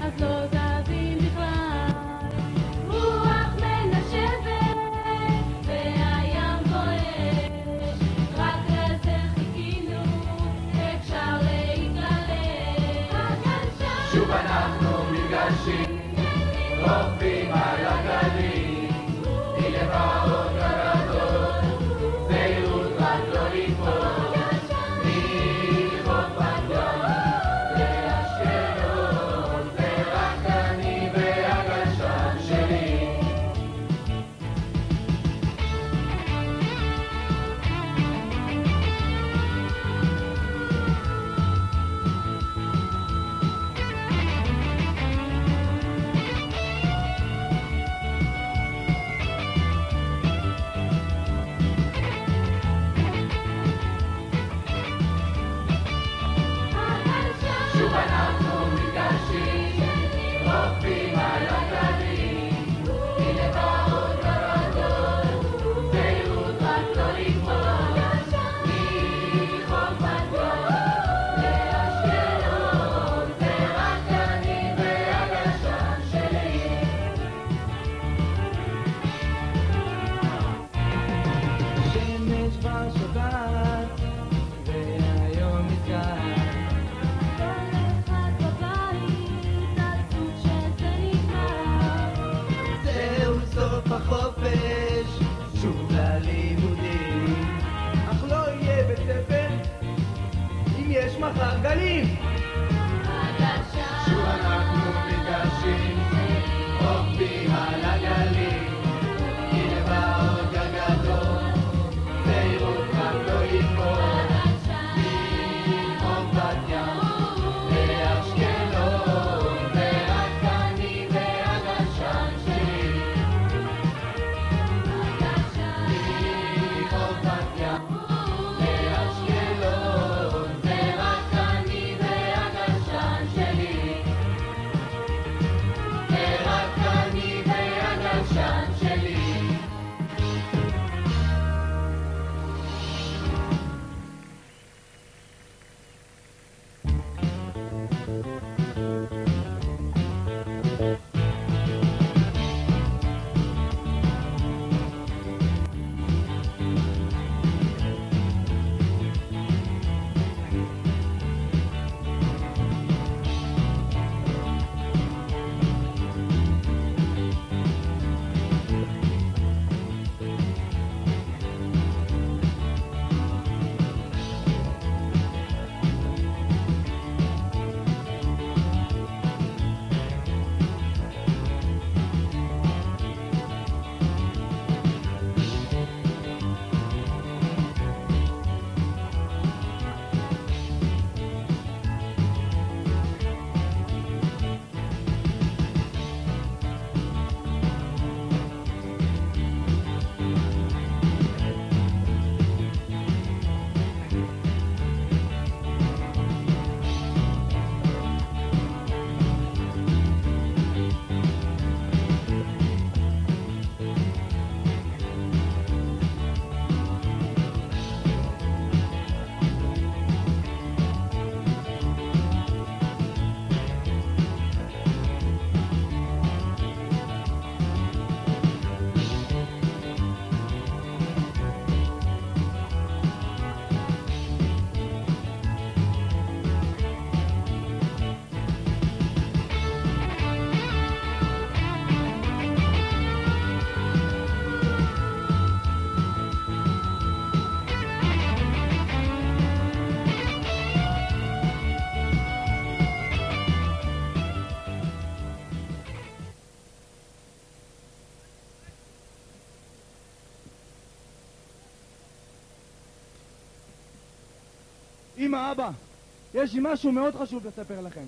אז לא זזים בכלל. רוח מנשבת, והים בועש, רק לזה חיכינו, אפשר להתגלש. שוב אנחנו מתגשים, רוכבים על הגלים, הנה באות הגדול, זהות רק לא ליפול, מחוף בטוח לאשקלון, זה רק אני והגשם שלי. שוב אנחנו מתגשים, רוכבים על הגלים, הנה באות הגדול, זהות רק לא ליפול, מחוף בטוח לאשקלון, זה רק אני והגשם שלי. שמש בשבת, והיום נסגר. זהו סוף החופש, שוב ללימודים, אך לא יהיה בית ספר אם יש מחר גלים. שוב אנחנו מתגשים, רוכבים על הגלים, הנה באות הגדול, זהירות רק לא ליפול, מחוף בת ים לאשקלון, זה רק אני והגשם שלי. מחוף בת ים לאשקלון, זה רק אני והגשם שלי. זה רק אני והגשם שלי. אמא, אבא, יש לי משהו מאוד חשוב לספר לכם.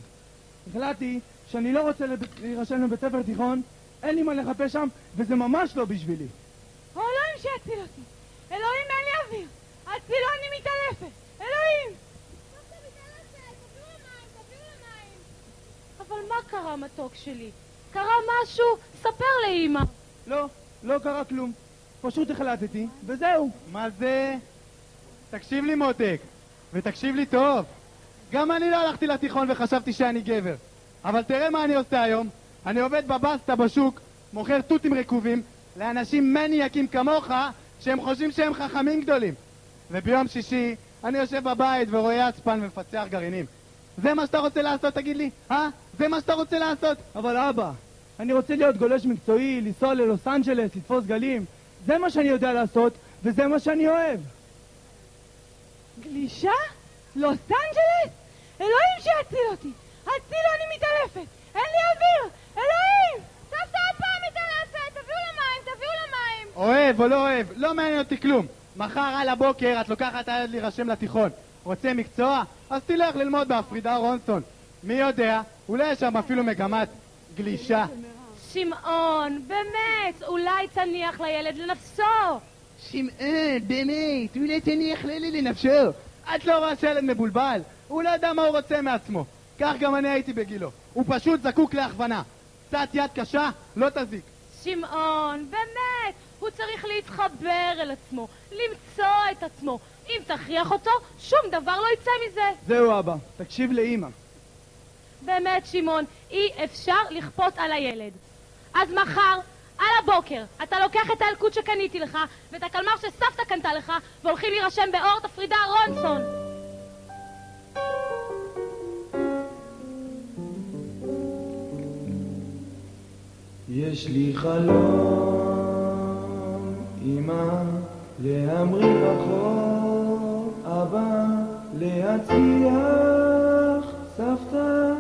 החלטתי שאני לא רוצה להירשם לבית ספר תיכון, אין לי מה לחפש שם, וזה ממש לא בשבילי. אלוהים שיציל אותי! אלוהים, אין לי אוויר! הצילו, אני מתעלפת! אלוהים! אבל מה קרה, מתוק שלי? קרה משהו? ספר לאמא. לא קרה כלום. פשוט החלטתי, וזהו. מה זה? תקשיב לי מותק, ותקשיב לי טוב. גם אני לא הלכתי לתיכון וחשבתי שאני גבר. אבל תראה מה אני עושה היום. אני עובד בבסטה בשוק, מוכר תותים רקובים לאנשים מניאקים כמוך שהם חושבים שהם חכמים גדולים. וביום שישי אני יושב בבית ורואה עצפן ומפצח גרעינים. זה מה שאתה רוצה לעשות, תגיד לי? זה מה שאתה רוצה לעשות? אבל אבא, אני רוצה להיות גולש מקצועי, לנסוע ללוס אנג'לס, לתפוס גלים. זה מה שאני יודע לעשות, וזה מה שאני אוהב. גלישה? לוס אנג'לס? אלוהים שיציל אותי! הצילו, אני מתעלפת! אין לי אוויר! אלוהים! סבתא עוד פעם מתעלפת! תביאו למים! אוהב או לא אוהב, לא מעניין אותי כלום. מחר על הבוקר את לוקחת היד להירשם לתיכון. רוצה מקצוע? אז תלך ללמוד בהפרידה רונסון. מי יודע, אולי יש שם אפילו מגמת גלישה. שמעון, באמת, אולי תניח לילד לנפשו. שמעון, באמת, אולי תניח לילד לנפשו. את לא רואה שילד מבולבל, הוא לא יודע מה הוא רוצה מעצמו. כך גם אני הייתי בגילו. הוא פשוט זקוק להכוונה. קצת יד קשה, לא תזיק. שמעון, באמת, הוא צריך להתחבר אל עצמו, למצוא את עצמו. אם תכריח אותו, שום דבר לא יצא מזה. זהו אבא, תקשיב לאמא. באמת שמעון, אי אפשר לכפות על הילד. אז מחר, על הבוקר, אתה לוקח את האלקוט שקניתי לך ואת הקלמר שסבתא קנתה לך והולכים להירשם באורט הפרידה רונסון. יש לי חלום, אמא, להמריא רחוק, אבא, להצליח, סבתא,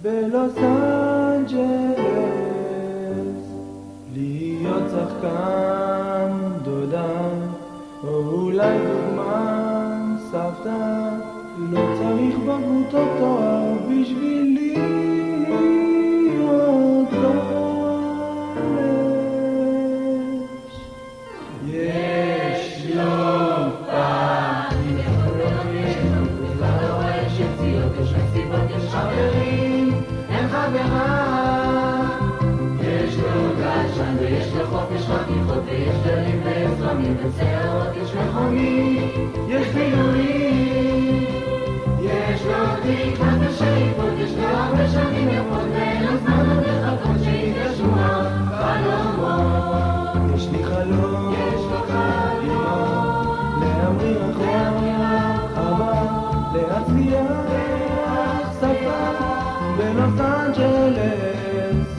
בלוס אנג'לס, להיות שחקן, דודה, או אולי דוגמן, סבתא, לא צריך בגרות או תואר בשביל להיות גולש. יש לו פעם, יש לו בכלל לא רואה יש יציאות, יש מסיבות, יש חברים, אין חברה. יש לו גלשן ויש לו חופש חתיכות ויש גלים וזרמים וסערות, יש מכונית, יש בילויים, יש לו תקוות ושאיפות, יש לו הרבה שנים יפות ואין לו זמן עוד לחכות שיתגשמו החלומות. יש לי חלום, יש לו חלום, להמריא רחוק, אבא, להצליח, סבתא, בלוס אנג'לס,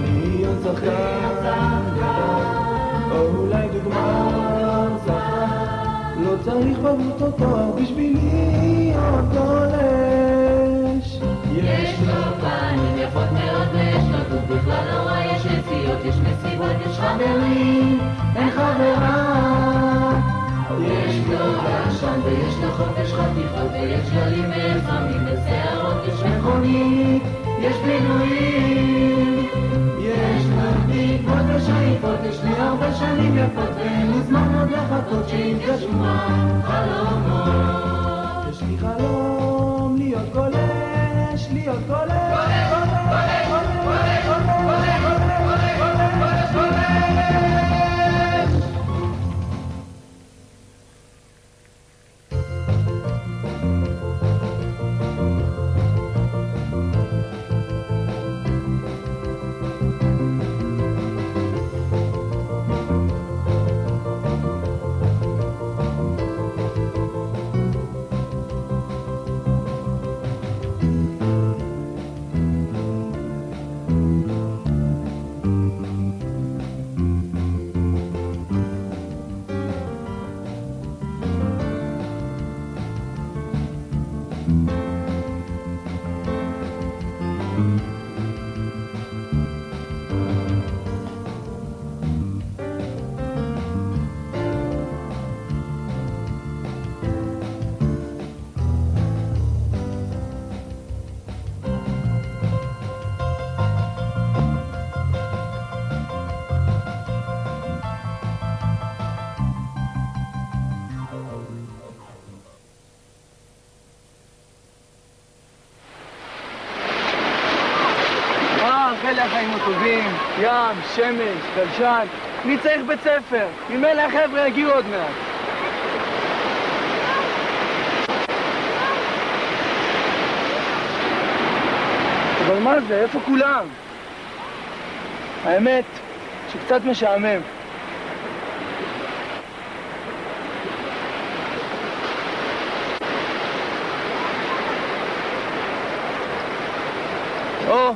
להיות שחקן, או אולי דוגמן, סבתא, לא צריך בגרות או תואר בשביל להיות גולש. יש לו פנים יפות מאוד ויש לו טוב בכלל לא רואה, יש יציאות, יש מסיבות, יש חברים, אין חברה. יש לו גלשן ויש לו חופש חתיכות ויש גלים וזרמים וסערות, יש מכונית, יש בילויים, יש לו תקוות ושאיפות, יש לי הרבה שנים יפות ואין לי זמן עוד לחכות שיתגשמו החלומות. יש לי חלום להיות גולש, להיות גולש, החיים הטובים, ים, שמש, גלשן. מי צריך בית ספר? ממילא החבר'ה יגיעו עוד מעט. אבל מה זה? איפה כולם? האמת שקצת משעמם. או,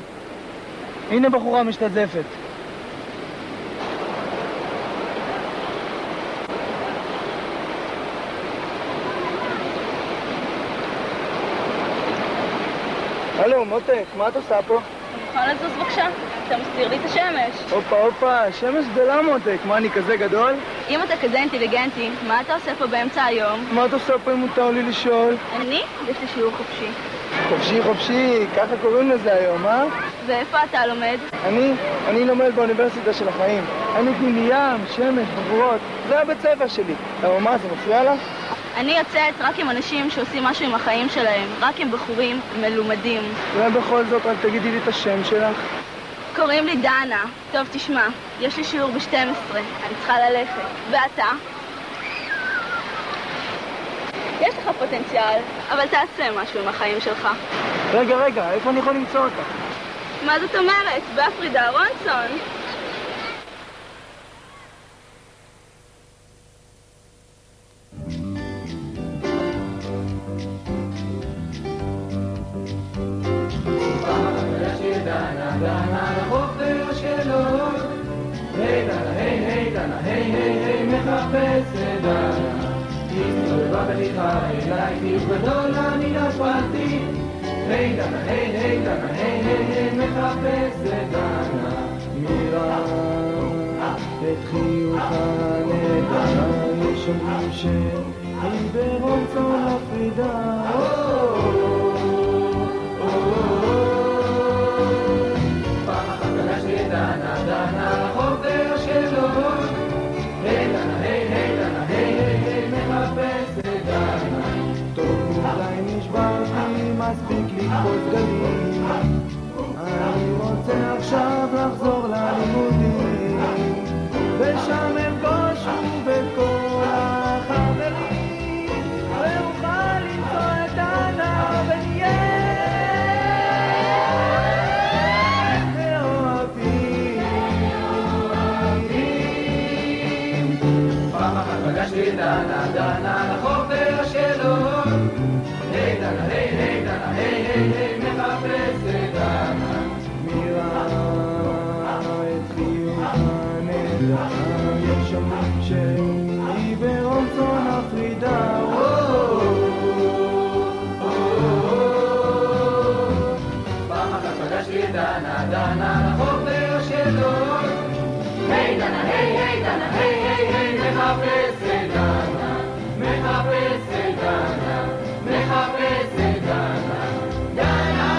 הנה בחורה משתזפת. הלו, מותק, מה את עושה פה? מוכן לזוז בבקשה? אתה מסתיר לי את השמש. הופה, שמש גדולה מותק, מה אני כזה גדול? אם אתה כזה אינטליגנטי, מה אתה עושה פה באמצע היום? מה את עושה פה אם מותר לי לשאול? אני? יש לי שיעור חופשי. חופשי, ככה קוראים לזה היום, אה? ואיפה אתה לומד? אני לומד באוניברסיטה של החיים. אני נותנים לי ים, שמש, בחורות, זה הבית ספר שלי. אבל מה, זה מפריע לך? אני יוצאת רק עם אנשים שעושים משהו עם החיים שלהם, רק עם בחורים מלומדים. ובכל זאת, רק תגידי לי את השם שלך. קוראים לי דנה. טוב, תשמע, יש לי שיעור ב-12, אני צריכה ללכת. ואתה? יש לך פוטנציאל, אבל תעשה משהו עם החיים שלך. רגע, איפה אני יכול למצוא אותך? מה זאת אומרת? בפרידה רונסון. דנה לחופר השאלות, היי דנה, היי דנה, היי מחפשת דנה, הסתובבה בליכה אליי חיוך גדול אני נפלתי, היי דנה, היי דנה, היי מחפשת דנה, מירה את חיוכה נדנה, יש אומרים שהיא ברונסון הפרידה. דנה לחופר שלו, היי דנה, היי דנה, היי מחפשת דנה, טוב אולי נשברתי, מספיק לקפוץ גלים, אני רוצה עכשיו לחזור ללימודים, ושם אפגוש בכל החברים, ואוכל למצוא את דנה ונהיה פגשתי דנה לחופר שלו, היי דנה, היי דנה, היי מחפשת דנה, מירה את חיוכה נדע, יש אומרים שהיא ברונסון הפרידה. פעם אחת פגשתי דנה לחופר שלו, היי דנה, היי דנה, היי מחפשת דנה, מחפשת דנה, מחפשת דנה, דנה.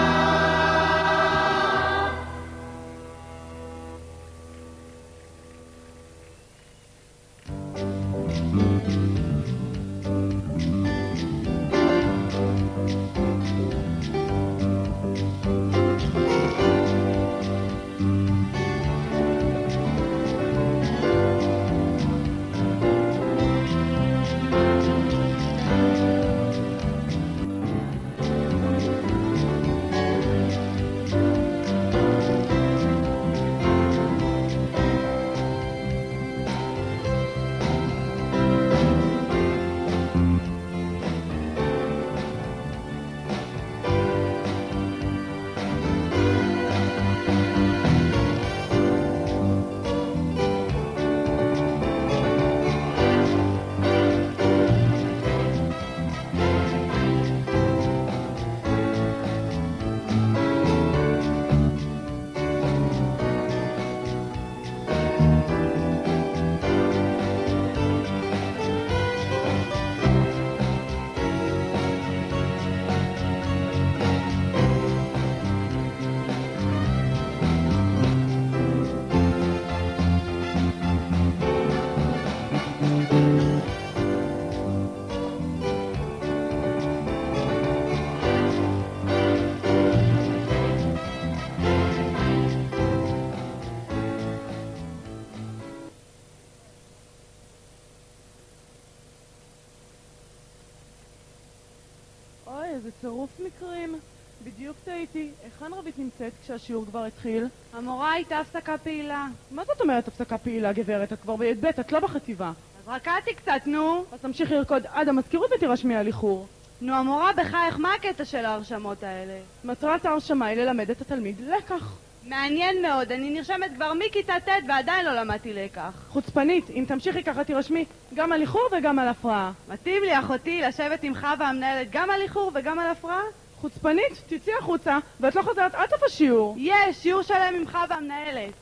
איזה צירוף מקרים. בדיוק טעיתי. היכן רבית נמצאת כשהשיעור כבר התחיל? המורה הייתה הפסקה פעילה. מה זאת אומרת הפסקה פעילה, גברת? את כבר בי"ב, את לא בחטיבה. אז רקעתי קצת, נו. אז תמשיכי לרקוד עד המזכירות ותירשמי על איחור. נו, המורה בחייך, מה הקטע של ההרשמות האלה? מטרת ההרשמה היא ללמד את התלמיד לקח. מעניין מאוד, אני נרשמת כבר מכיתה ט' ועדיין לא למדתי לקח. חוצפנית, אם תמשיכי ככה תירשמי גם על איחור וגם על הפרעה. מתאים לי, אחותי, לשבת עם חווה המנהלת גם על איחור וגם על הפרעה? חוצפנית, תצאי החוצה ואת לא חוזרת עד סוף השיעור. יש, שיעור שלם עם חווה המנהלת.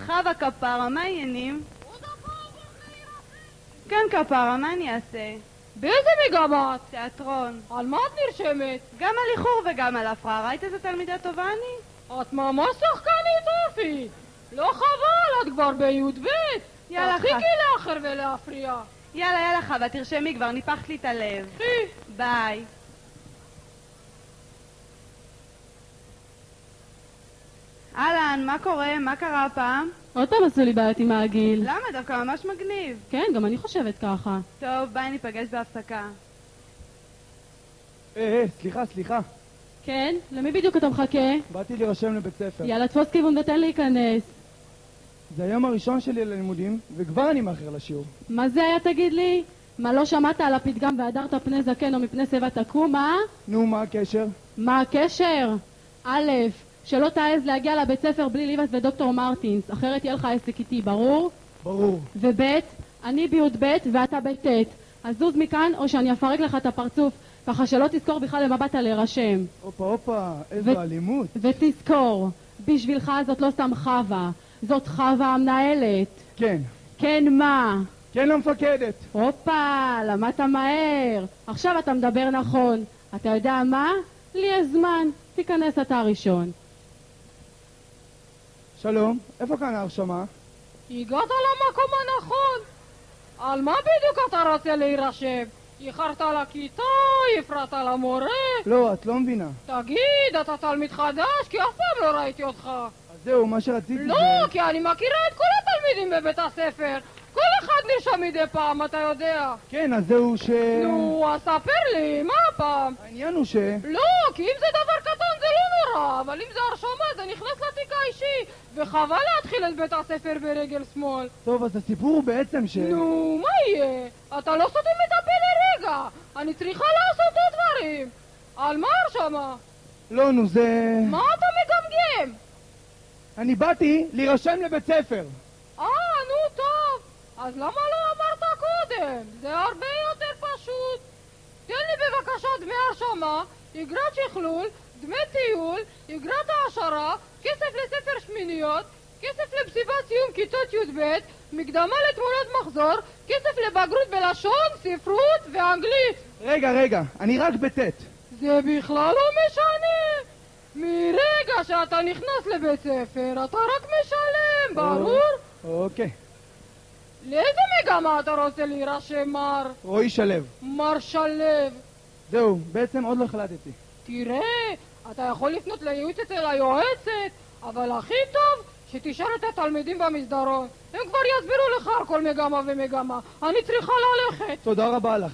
חווה כפרה, מה העניינים? כן כפרה, מה אני אעשה? באיזה מגמה? תיאטרון. על מה את נרשמת? גם על איחור וגם על הפרעה. ראית איזה תלמידה טובה אני? את ממש שחקנית אופי. לא חבל, את כבר בי"ב. יאללה תפסיקי לאחר ולהפריע. יאללה חווה, תרשמי כבר, ניפחת לי את הלב. ביי. אהלן, מה קורה? מה קרה הפעם? עוד פעם עשו לי בעיות עם העגיל. למה? דווקא ממש מגניב. כן, גם אני חושבת ככה. טוב, ביי, ניפגש בהפסקה. סליחה. כן? למי בדיוק אתה מחכה? באתי להירשם לבית ספר. יאללה, תפוס כיוון ותן להיכנס. זה היום הראשון שלי ללימודים, וכבר אני מאחר לשיעור. מה זה היה, תגיד לי? מה, לא שמעת על הפתגם והדרת פני זקן או מפני שיבה תקום, אה? נו, מה הקשר? מה הקשר? א', שלא תעז להגיע לבית ספר בלי ליבס ודוקטור מרטינס, אחרת יהיה לך עסק איתי, ברור? ברור. וב', אני בי"ב ואתה בט', אז זוז מכאן או שאני אפרק לך את הפרצוף, ככה שלא תזכור בכלל למבט על להירשם. הופה, איזו אלימות. ותזכור, בשבילך זאת לא סתם חווה, זאת חווה המנהלת. כן. כן מה? כן למפקדת. הופה, למדת מהר. עכשיו אתה מדבר נכון. אתה יודע מה? לי יש זמן. תיכנס אתה ראשון. שלום, איפה כאן ההרשמה? הגעת למקום הנכון. על מה בדיוק אתה רוצה להירשם? איחרת לכיתה, הפרעת למורה? לא, את לא מבינה. תגיד, אתה תלמיד חדש? כי אף פעם לא ראיתי אותך. אז זהו, מה שרציתי לא, כי אני מכירה את כל התלמידים בבית הספר. כל אחד נרשם מדי פעם, אתה יודע. כן, אז זהו נו, אז ספר לי, מה הפעם? העניין הוא לא, כי אם זה דבר קטן זה לא נורא, אבל אם זה הרשמה זה נכנס לתיק האישי, וחבל להתחיל את בית הספר ברגל שמאל. טוב, אז הסיפור הוא בעצם נו, מה יהיה? אתה לא סותם את הפה לרגע. אני צריכה לעשות עוד דברים. על מה הרשמה? לא, נו, זה... מה אתה מגמגם? אני באתי להירשם לבית ספר. נו טוב. אז למה לא אמרת קודם? זה הרבה יותר פשוט. תן לי בבקשה דמי הרשמה, אגרת שכלול, דמי טיול, אגרת העשרה, כסף לספר שמיניות, כסף למסיבת סיום כיתות י"ב, מקדמה לתמונת מחזור, כסף לבגרות בלשון, ספרות ואנגלית. רגע, אני רק בט'. זה בכלל לא משנה. מרגע שאתה נכנס לבית ספר, אתה רק משלם, ברור? אוקיי. לאיזה מגמה אתה רוצה להירשם, מר? רועי שלו. מר שלו. זהו, בעצם עוד לא החלטתי. תראה, אתה יכול לפנות לייעוץ אצל היועצת, אבל הכי טוב שתשאל את התלמידים במסדרון. הם כבר יסבירו לך על כל מגמה ומגמה. אני צריכה ללכת. תודה רבה לך.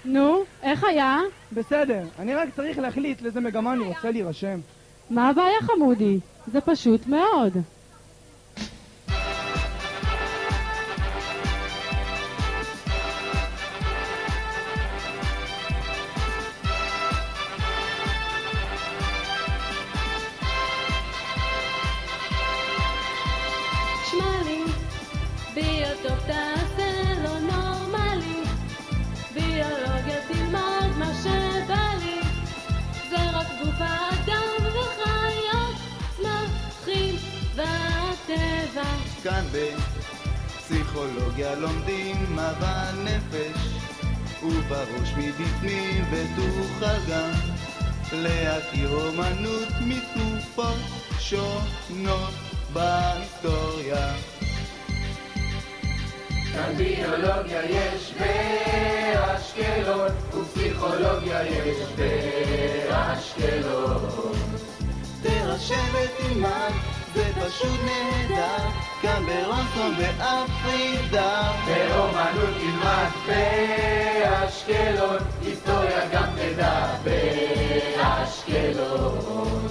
נו, איך היה? בסדר, אני רק צריך להחליט לאיזה מגמה אני רוצה להירשם. מה הבעיה חמודי? זה פשוט מאוד. שמאלי, ביוטוב תעשה לא נורמלי, ביולוגיה תלמד מה שבא לי, זה רק גוף האדם וחיות, צמחים והטבע. כאן בפסיכולוגיה לומדים מה בנפש ובראש מבפנים, ותוכל גם להכיר אומנות מתקופות שונות בהיסטוריה. כאן ביולוגיה יש באשקלון, ופסיכולוגיה יש באשקלון. לשבת תלמד, זה פשוט נהדר, כאן ברונסון באפרידה. באומנות תלמד באשקלון, היסטוריה גם תדע באשקלון.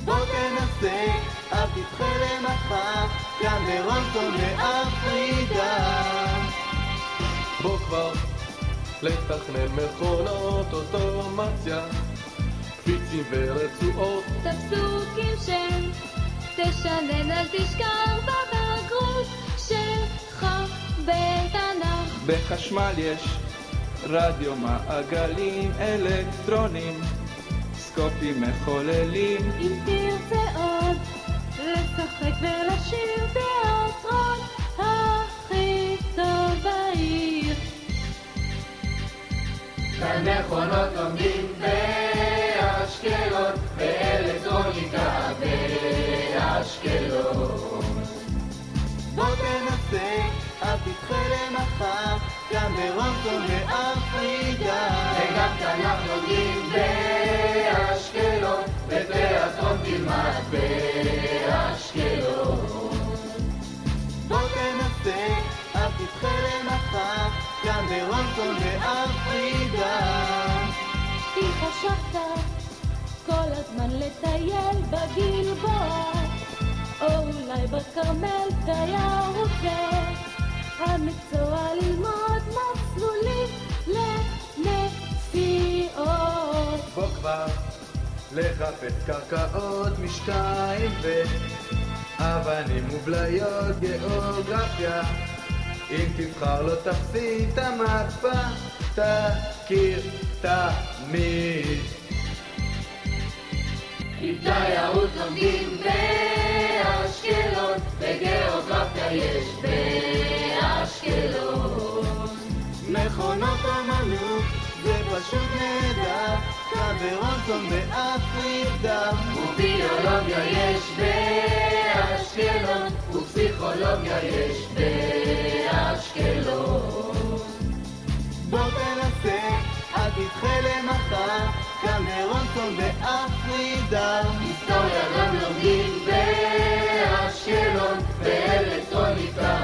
בוא תנסה, אל תדחה למחר, כאן ברונסון באפרידה. בוא כבר לתכנן מכונות אוטומציה, קפיצים ורצועות, תפסוקים של תשנן, אל תשכח בבגרות שלך בתנ"ך. בחשמל יש רדיו, מעגלים אלקטרונים, סקופים מחוללים. אם תרצה עוד לשחק ולשיר, תיאטרון הכי טוב בעיר. כאן מכונות לומדים באשקלון, באלקטרוניקה באשקלון. בוא תנסה, אל תדחה למחר, כאן ברונסון באפרידה. וגם תנ"ך לומדים באשקלון, בתיאטרון תלמד באשקלון. בוא תנסה, אל תדחה למחר, כאן ברונסון באפרידה. כי חשבת כל הזמן לטייל בגלבוע, או אולי בכרמל תיירות זה המקצוע ללמוד מסלולים לנסיעות. בוא כבר לחפש קרקעות, משקעים ואבנים ובליות, גיאוגרפיה. אם תבחר לא תפסיד את המפה, תכיר תמיד. עם תיירות לומדים באשקלון, בגיאוגרפיה יש באשקלון. מכונות אמנות זה פשוט נהדר, כאן ברונסון באפרידה. וביולוגיה יש באשקלון, ופסיכולוגיה יש באשקלון. בוא תנסה, אל תדחה למחר, כאן ברונסון באפרידה. היסטוריה גם לומדים באשקלון, באלקטרוניקה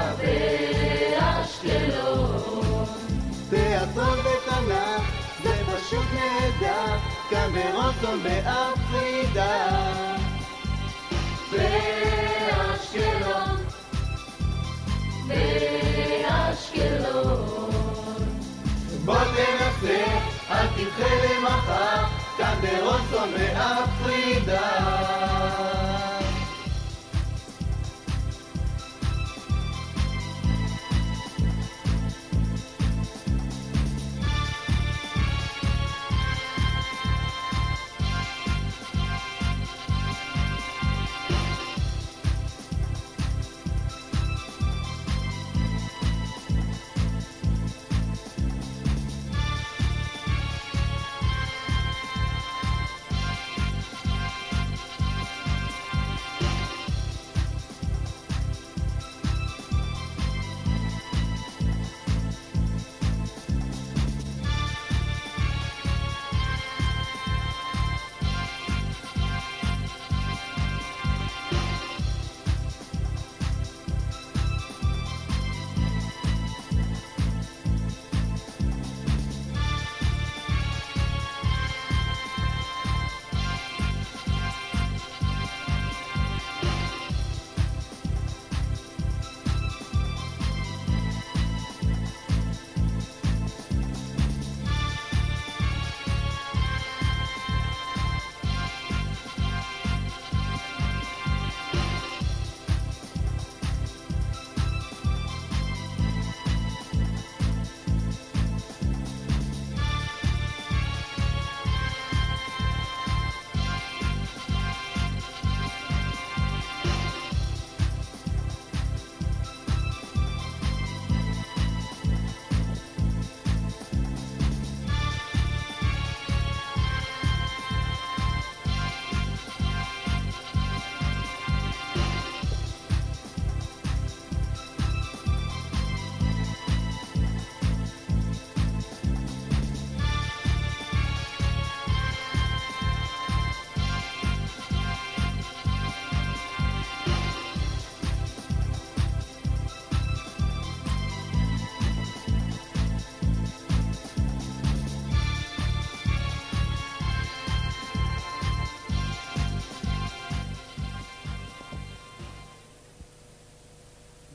באשקלון. תיאטרון ותנ"ך זה פשוט נהדר, כאן ברונסון באפרידה. באשקלון, באשקלון. בוא תנסה, אל תדחה למחר, כאן ברונסון באפרידה.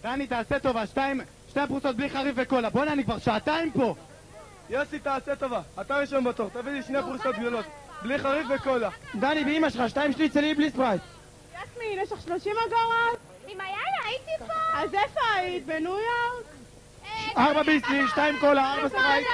דני, תעשה טובה, שתי פרוסות בלי חריף וקולה. בוא'נה, אני כבר שעתיים פה. יוסי, תעשה טובה. אתה ראשון בתור, תביא לי 2 פרוסות גדולות. בלי חריף וקולה. דני, באמא שלך, 2 שניצלים בלי ספרייט. יסמין, יש לך 30 אגורות? אמא, יאללה, הייתי פה. אז איפה היית? בניו יורק? 4 ביסלי, 2 קולה, 4 ספרייט.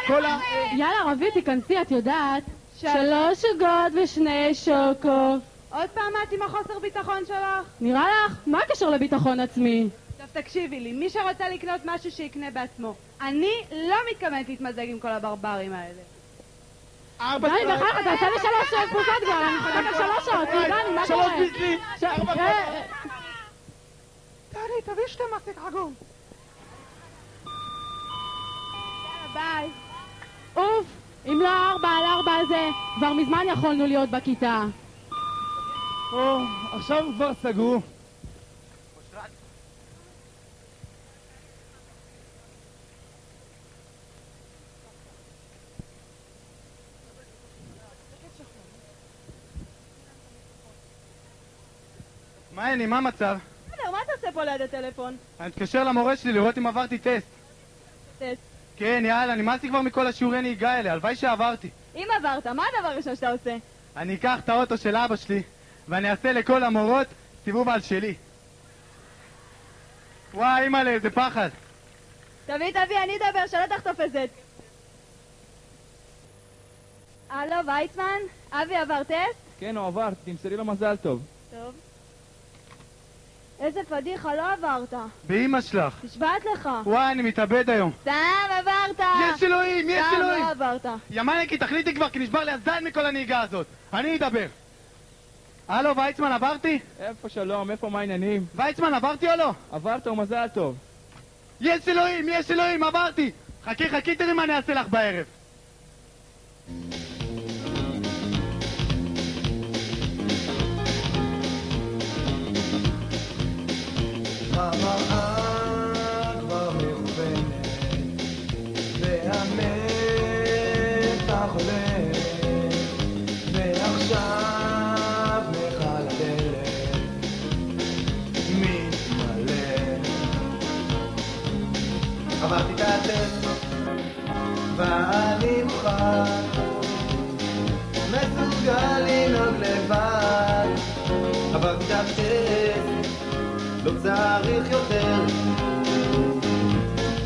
קולה. יאללה, רבית, תיכנסי, את יודעת. 3 עוגות ו2 שוקו. עוד פעם את עם החוסר ביטחון שלך? נראה לך? מה הקשר לביטחון עצמי? טוב, תקשיבי לי, מי שרוצה לקנות משהו שיקנה בעצמו. אני לא מתכוונת להתמזג עם כל הברברים האלה. 4 דני, בכלל, אתה עושה לי 3 פרוסות כבר, אני מחכה ב3 שעות. דני, מה קורה? 3 ביסלי. דני, תביא 2 מסק עגום. יאללה, ביי. אוף, אם לא 4 על 4 הזה, כבר מזמן יכולנו להיות בכיתה. עכשיו כבר סגרו. מה העניינים? מה המצב? בסדר, מה אתה עושה פה ליד הטלפון? אני אתקשר למורה שלי לראות אם עברתי טסט. טסט. כן, יאללה, נמאסתי כבר מכל השיעורי נהיגה האלה, הלוואי שעברתי. אם עברת, מה הדבר הראשון שאתה עושה? אני אקח את האוטו של אבא שלי, ואני אעשה לכל המורות סיבוב על שלי. וואי, אימא'לה, איזה פחד. תביא, אני אדבר, שלא תחטוף את זה. הלו, ויצמן? אבי עבר טסט? כן, הוא עבר, תמסרי לו מזל טוב. טוב. איזה פדיחה, לא עברת. באמא שלך. תשבעת לך. וואי, אני מתאבד היום. סתם, עברת. יש אלוהים, יש אלוהים. סתם, לא עברת. ימנקי, תחליטי כבר, כי נשבר לי הזין מכל הנהיגה הזאת. אני אדבר. הלו, ויצמן, עברתי? איפה שלום, איפה מה העניינים? ויצמן, עברתי או לא? עברת ומזל טוב. יש אלוהים, עברתי. חכי, תראי מה אני אעשה לך בערב. המראה כבר מכוונת והמתח עולה ועכשיו מכל הדלת מתמלא. עברתי את הטסט ואני מוכן מסוגל לנהוג לבד. עברתי את הטסט לא צריך יותר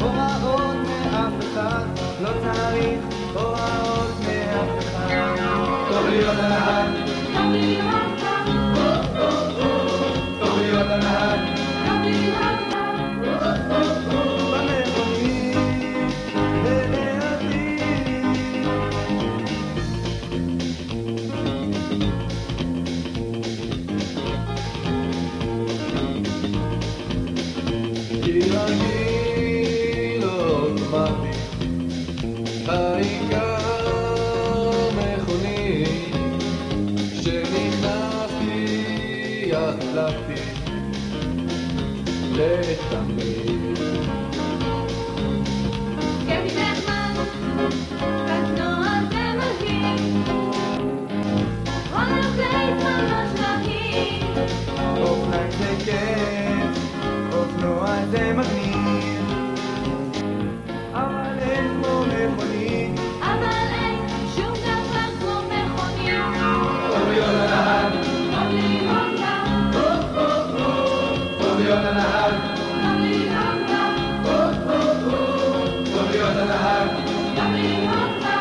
הוראות מאף אחד, לא צריך הוראות מאף אחד. טוב להיות הנהג, טוב להיות הנהג, במכונית ולידי. רגיל אוטומטי, העיקר מכונית, שנכנסתי החלפתי לתמיד. כיף נחמד, קטנוע זה מלהיב, הולך להתמנות להגיד. אופניים זה כיף, אופנוע זה מגניב, אבל אין כמו מכונית. אבל אין שום דבר כמו מכונית. טוב להיות הנהג, טוב להיות לה, טוב להיות הנהג, טוב להיות לה, טוב להיות הנהג, טוב להיות לה.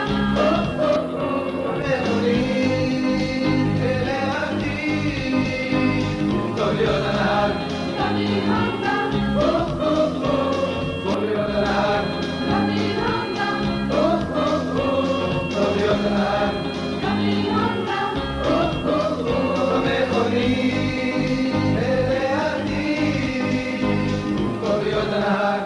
במכונית ולעתיד. טוב להיות הנהג, טוב להיות לה, טוב להיות הנהג, טוב להיות הנהג, במכונית ולעתיד. טוב להיות הנהג.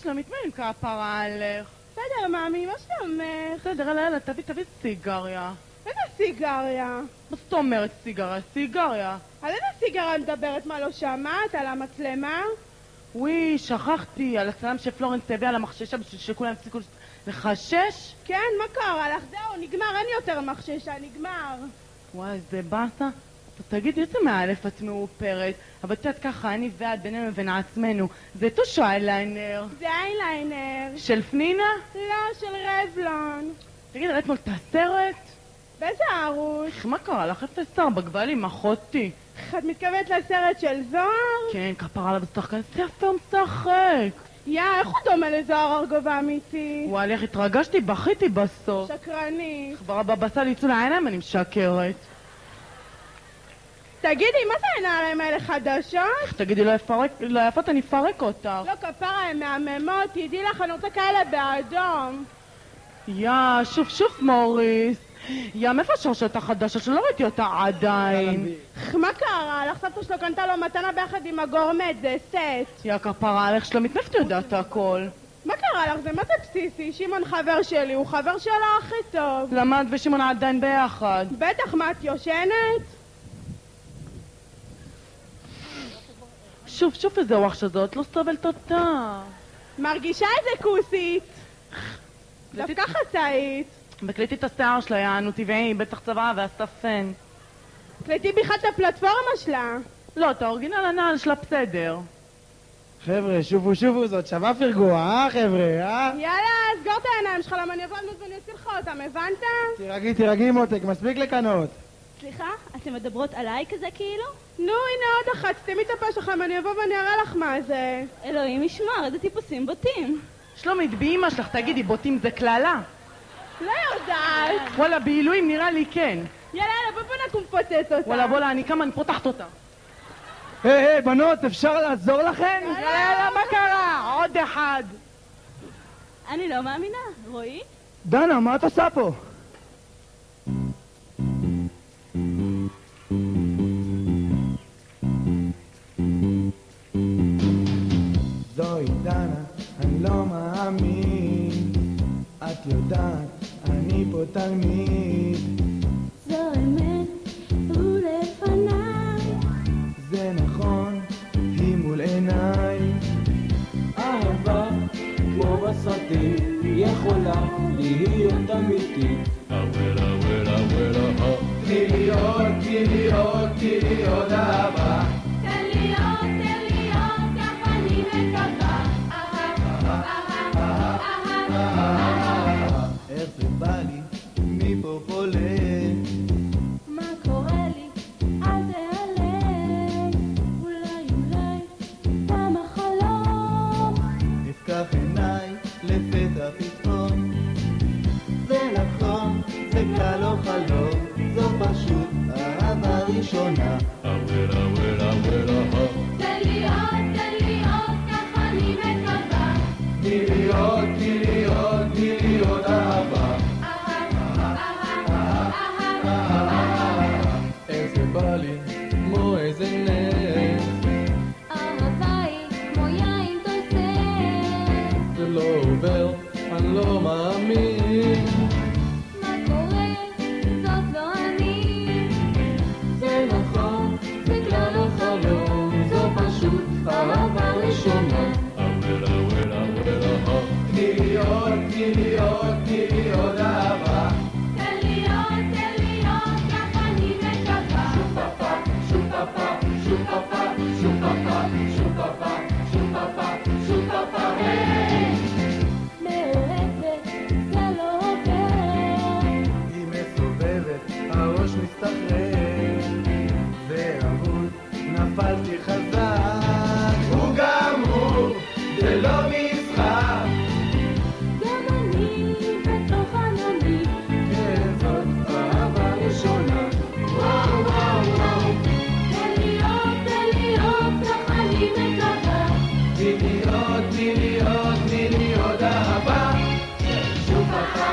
שלומית, מה עם כפרה עליך? בסדר, מאמי, מה שלומך? בסדר, יאללה, תביא סיגריה. איזה סיגריה? מה זאת אומרת סיגריה? סיגריה. על איזה סיגריה מדברת? מה, לא שמעת? על המצלמה? וואי, שכחתי, על הצלם שפלורנס הביא על המחששה בשביל שכולם הפסיקו לחשש? כן, מה קרה לך? זהו, נגמר, אין יותר מחששה, נגמר. וואי, זה באסה. תגידי, איזה מאלף את מאופרת, אבל את יודעת ככה, אני ואת בינינו לבין עצמנו, זה טוש אייליינר. זה אייליינר. של פנינה? לא, של רבלון. תגידי, ראית מול את הסרט? באיזה ערוץ? מה קרה לך? 04 גבלים, אחותי. את מתכוונת לסרט של זוהר? כן, כפרה עליו שחקן, זה יפה משחק. איך הוא דומה לזוהר ארגוב האמיתי? וואי, איך התרגשתי, בכיתי בסוף. שקרנית. כבר בבסל יצאו לעיניים, אני משקרת. תגידי, מה זה העיניים האלה חדשות? תגידי, לא יפות, אני אפרק אותך. לא, כפרה, הן מהממות, תדעי לך, אני רוצה כאלה באדום. שוב מוריס. מאיפה השרשת החדשה שלא ראיתי אותה עדיין? מה קרה? לך סבתא שלו קנתה לו מתנה ביחד עם הגורמט, זה סט. כפרה עליך שלומית, מאיפה אתה יודעת הכל? מה קרה לך? זה מה זה בסיסי? שמעון חבר שלי, הוא חבר שלו הכי טוב. למה את ושמעון עדיין ביחד? בטח, מה, את יושנת? שוב איזה רוח שזאת, לא סובלת אותה. מרגישה איזה כוסית. דווקא חצאית. בקליטי את השיער שלה, יענו טבעי, בטח צבא והספן. קליטי בכלל את הפלטפורמה שלה. לא, את האורגינל הנעל שלה בסדר. חבר'ה, שובו, זאת שווה פרגוע, חבר'ה, יאללה, סגור את העיניים שלך, למה אני אבוא לדמות ואני אוציא לך אותם, הבנת? תירגעי מותק, מספיק לקנות. סליחה, אתן מדברות עליי כזה כאילו? נו, הנה עוד אחת, סתימי את הפה שלכם, אני אבוא ואני אראה לך מה זה. אלוהים ישמר, איזה טיפוסים בוטים. שלומית, באמא שלך, תגידי, בוטים זה כללה? לא יודעת. וואלה, בעילויים נראה לי כן. יאללה, בוא נקום פוצץ אותה. וואלה, אני קמה, אני פותחת אותה. היי, בנות, אפשר לעזור לכן? יאללה, מה קרה? עוד אחד. אני לא מאמינה, רואי? דנה, מה את עושה פה? זוהי דנה, אני לא מאמין, את יודעת, אני פה תלמיד. זו אמת, הוא לפניי. זה נכון, היא מול עיניי. אהבה, כמו בסרטים, יכולה להיות אמיתית. תני לי עוד אהבה. תן לי עוד, כך אני מקווה. איך זה בא לי, מפה חולה. מה קורה לי? אל תיעלם. אולי, פעם החלום. נפקח עיניי לפתע פתאום. זה נכון, זה כלל לא חלום. זו פשוט אהבה ראשונה. תן לי עוד, כך אני מקווה. תני לי עוד אהבה. איך זה בא לי, כמו איזה נס. אהבה היא כמו יין תוסס. זה לא עובר, אני לא מאמין. מה קורה? זאת לא אני. זה נכון, זה כלל לא חלום. זו פשוט אהבה ראשונה. תני לי עוד אהבה. תן לי עוד, כך אני מקווה. מעורבת, זה לא עובר. היא מסובבת, הראש מסתחרר. זה אבוד, נפלתי חזק. הוא גם הוא, זה לא משחק. גם אני בתוך ענני. כן, זאת אהבה ראשונה. וואו. תן לי עוד, כך אני מקווה. תני לי עוד אהבה. שופפה.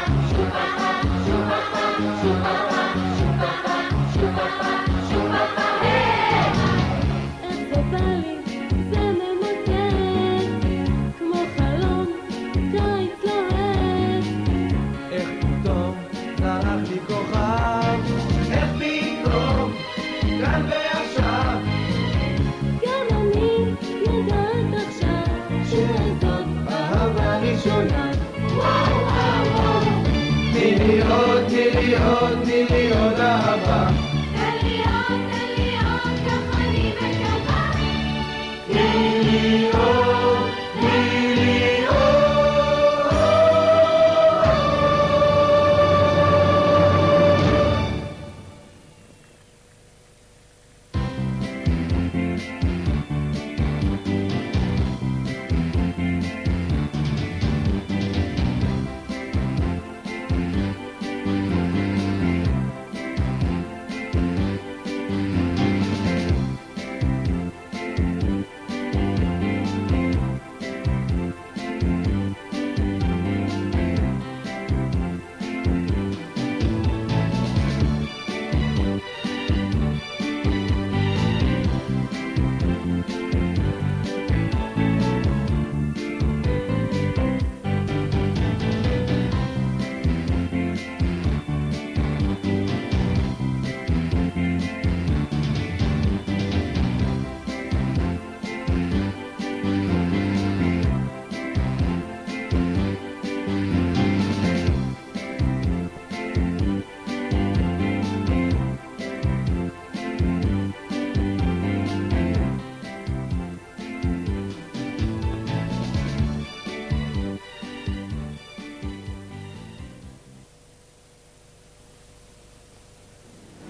לי עוד, תני לי עוד אהבה. תן לי עוד, כך אני מקווה. תני לי עוד, תני לי עוד.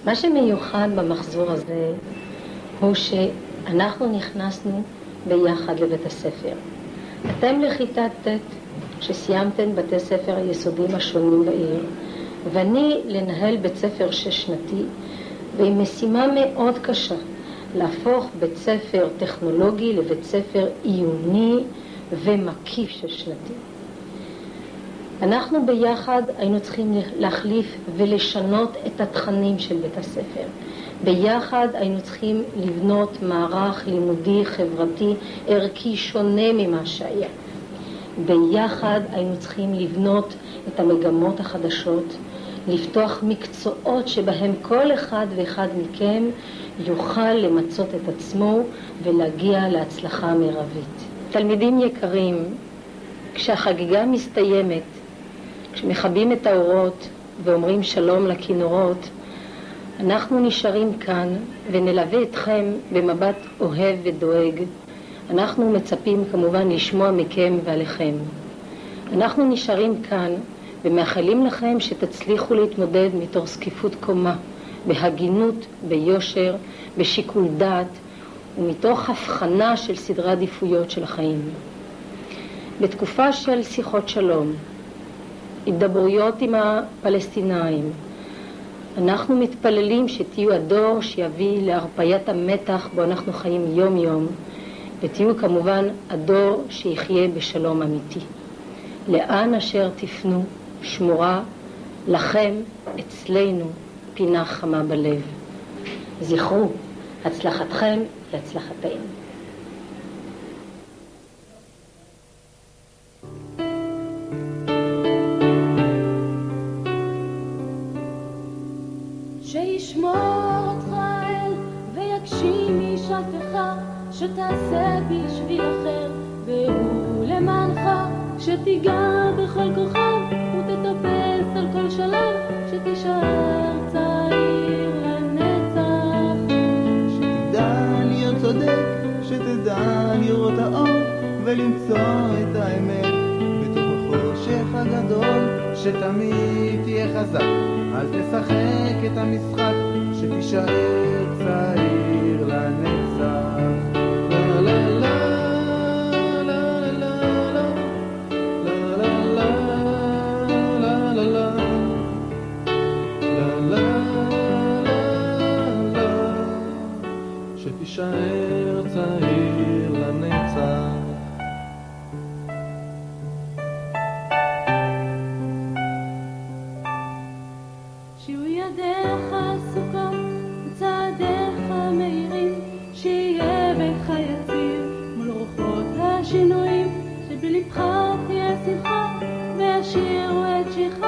מה שמיוחד במחזור הזה הוא שאנחנו נכנסנו ביחד לבית הספר. אתם לכיתה ט' שסיימתם בתי ספר היסודיים השונים בעיר, ואני לנהל בית ספר שש-שנתי, ועם משימה מאוד קשה, להפוך בית ספר טכנולוגי לבית ספר עיוני ומקיף שש-שנתי. אנחנו ביחד היינו צריכים להחליף ולשנות את התכנים של בית הספר. ביחד היינו צריכים לבנות מערך לימודי, חברתי, ערכי שונה ממה שהיה. ביחד היינו צריכים לבנות את המגמות החדשות, לפתוח מקצועות שבהם כל אחד ואחד מכם יוכל למצות את עצמו ולהגיע להצלחה מרבית. תלמידים יקרים, כשהחגיגה מסתיימת, כשמכבים את האורות ואומרים שלום לכינורות, אנחנו נשארים כאן ונלווה אתכם במבט אוהב ודואג. אנחנו מצפים כמובן לשמוע מכם ועליכם. אנחנו נשארים כאן ומאחלים לכם שתצליחו להתמודד מתוך זקיפות קומה, בהגינות, ביושר, בשיקול דעת ומתוך הבחנה של סדרי עדיפויות של החיים. בתקופה של שיחות שלום, התדברויות עם הפלסטינאים, אנחנו מתפללים שתהיו הדור שיביא להרפיית המתח בו אנחנו חיים יום יום, ותהיו כמובן הדור שיחיה בשלום אמיתי. לאן אשר תפנו שמורה לכם אצלנו פינה חמה בלב. זכרו, הצלחתכם היא הצלחתנו. שישמור אותך אל ויגשים משאלתך, שתעשה בשביל אחר והוא למענך, שתיגע בכל כוכב ותטפס על כל שלב, שתישאר צעיר לנצח. שתדע להיות צודק, שתדע לראות האור ולמצוא את האמת בתוך החושך הגדול, שתמיד תהיה חזק, אל תשחק את המשחק, שתישאר צעיר לנצח. לה לה לה שתישאר צעיר לנצח. שיהיו ידיך עסוקות וצעדיך מהירים, שיהיה ביתך יציב מול רוחות השינויים, שבלבך תהיה שמחה וישירו את שירך,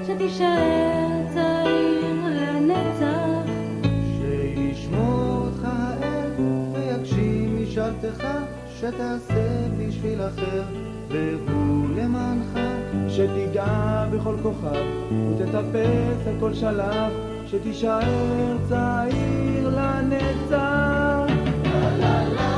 שתישאר צעיר לנצח. שישמור אותך האל ויגשים משאלתך, שתעשה בשביל אחר והוא למענך, שתיגע בכל כוכב ותטפס על כל שלב, שתישאר צעיר לנצח. לה לה לה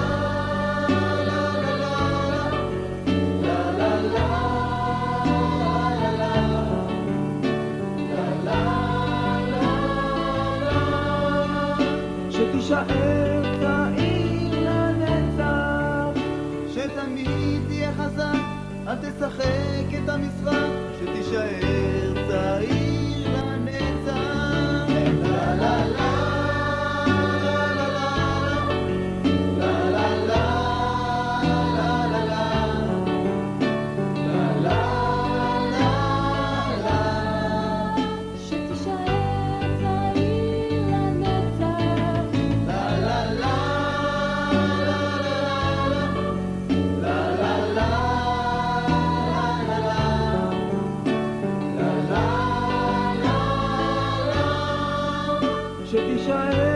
שתישאר צעיר לנצח, שתמיד תהיה חזק, אל תשחק את המשחק, שתישאר צעיר לנצח. לה לה לה שתישאר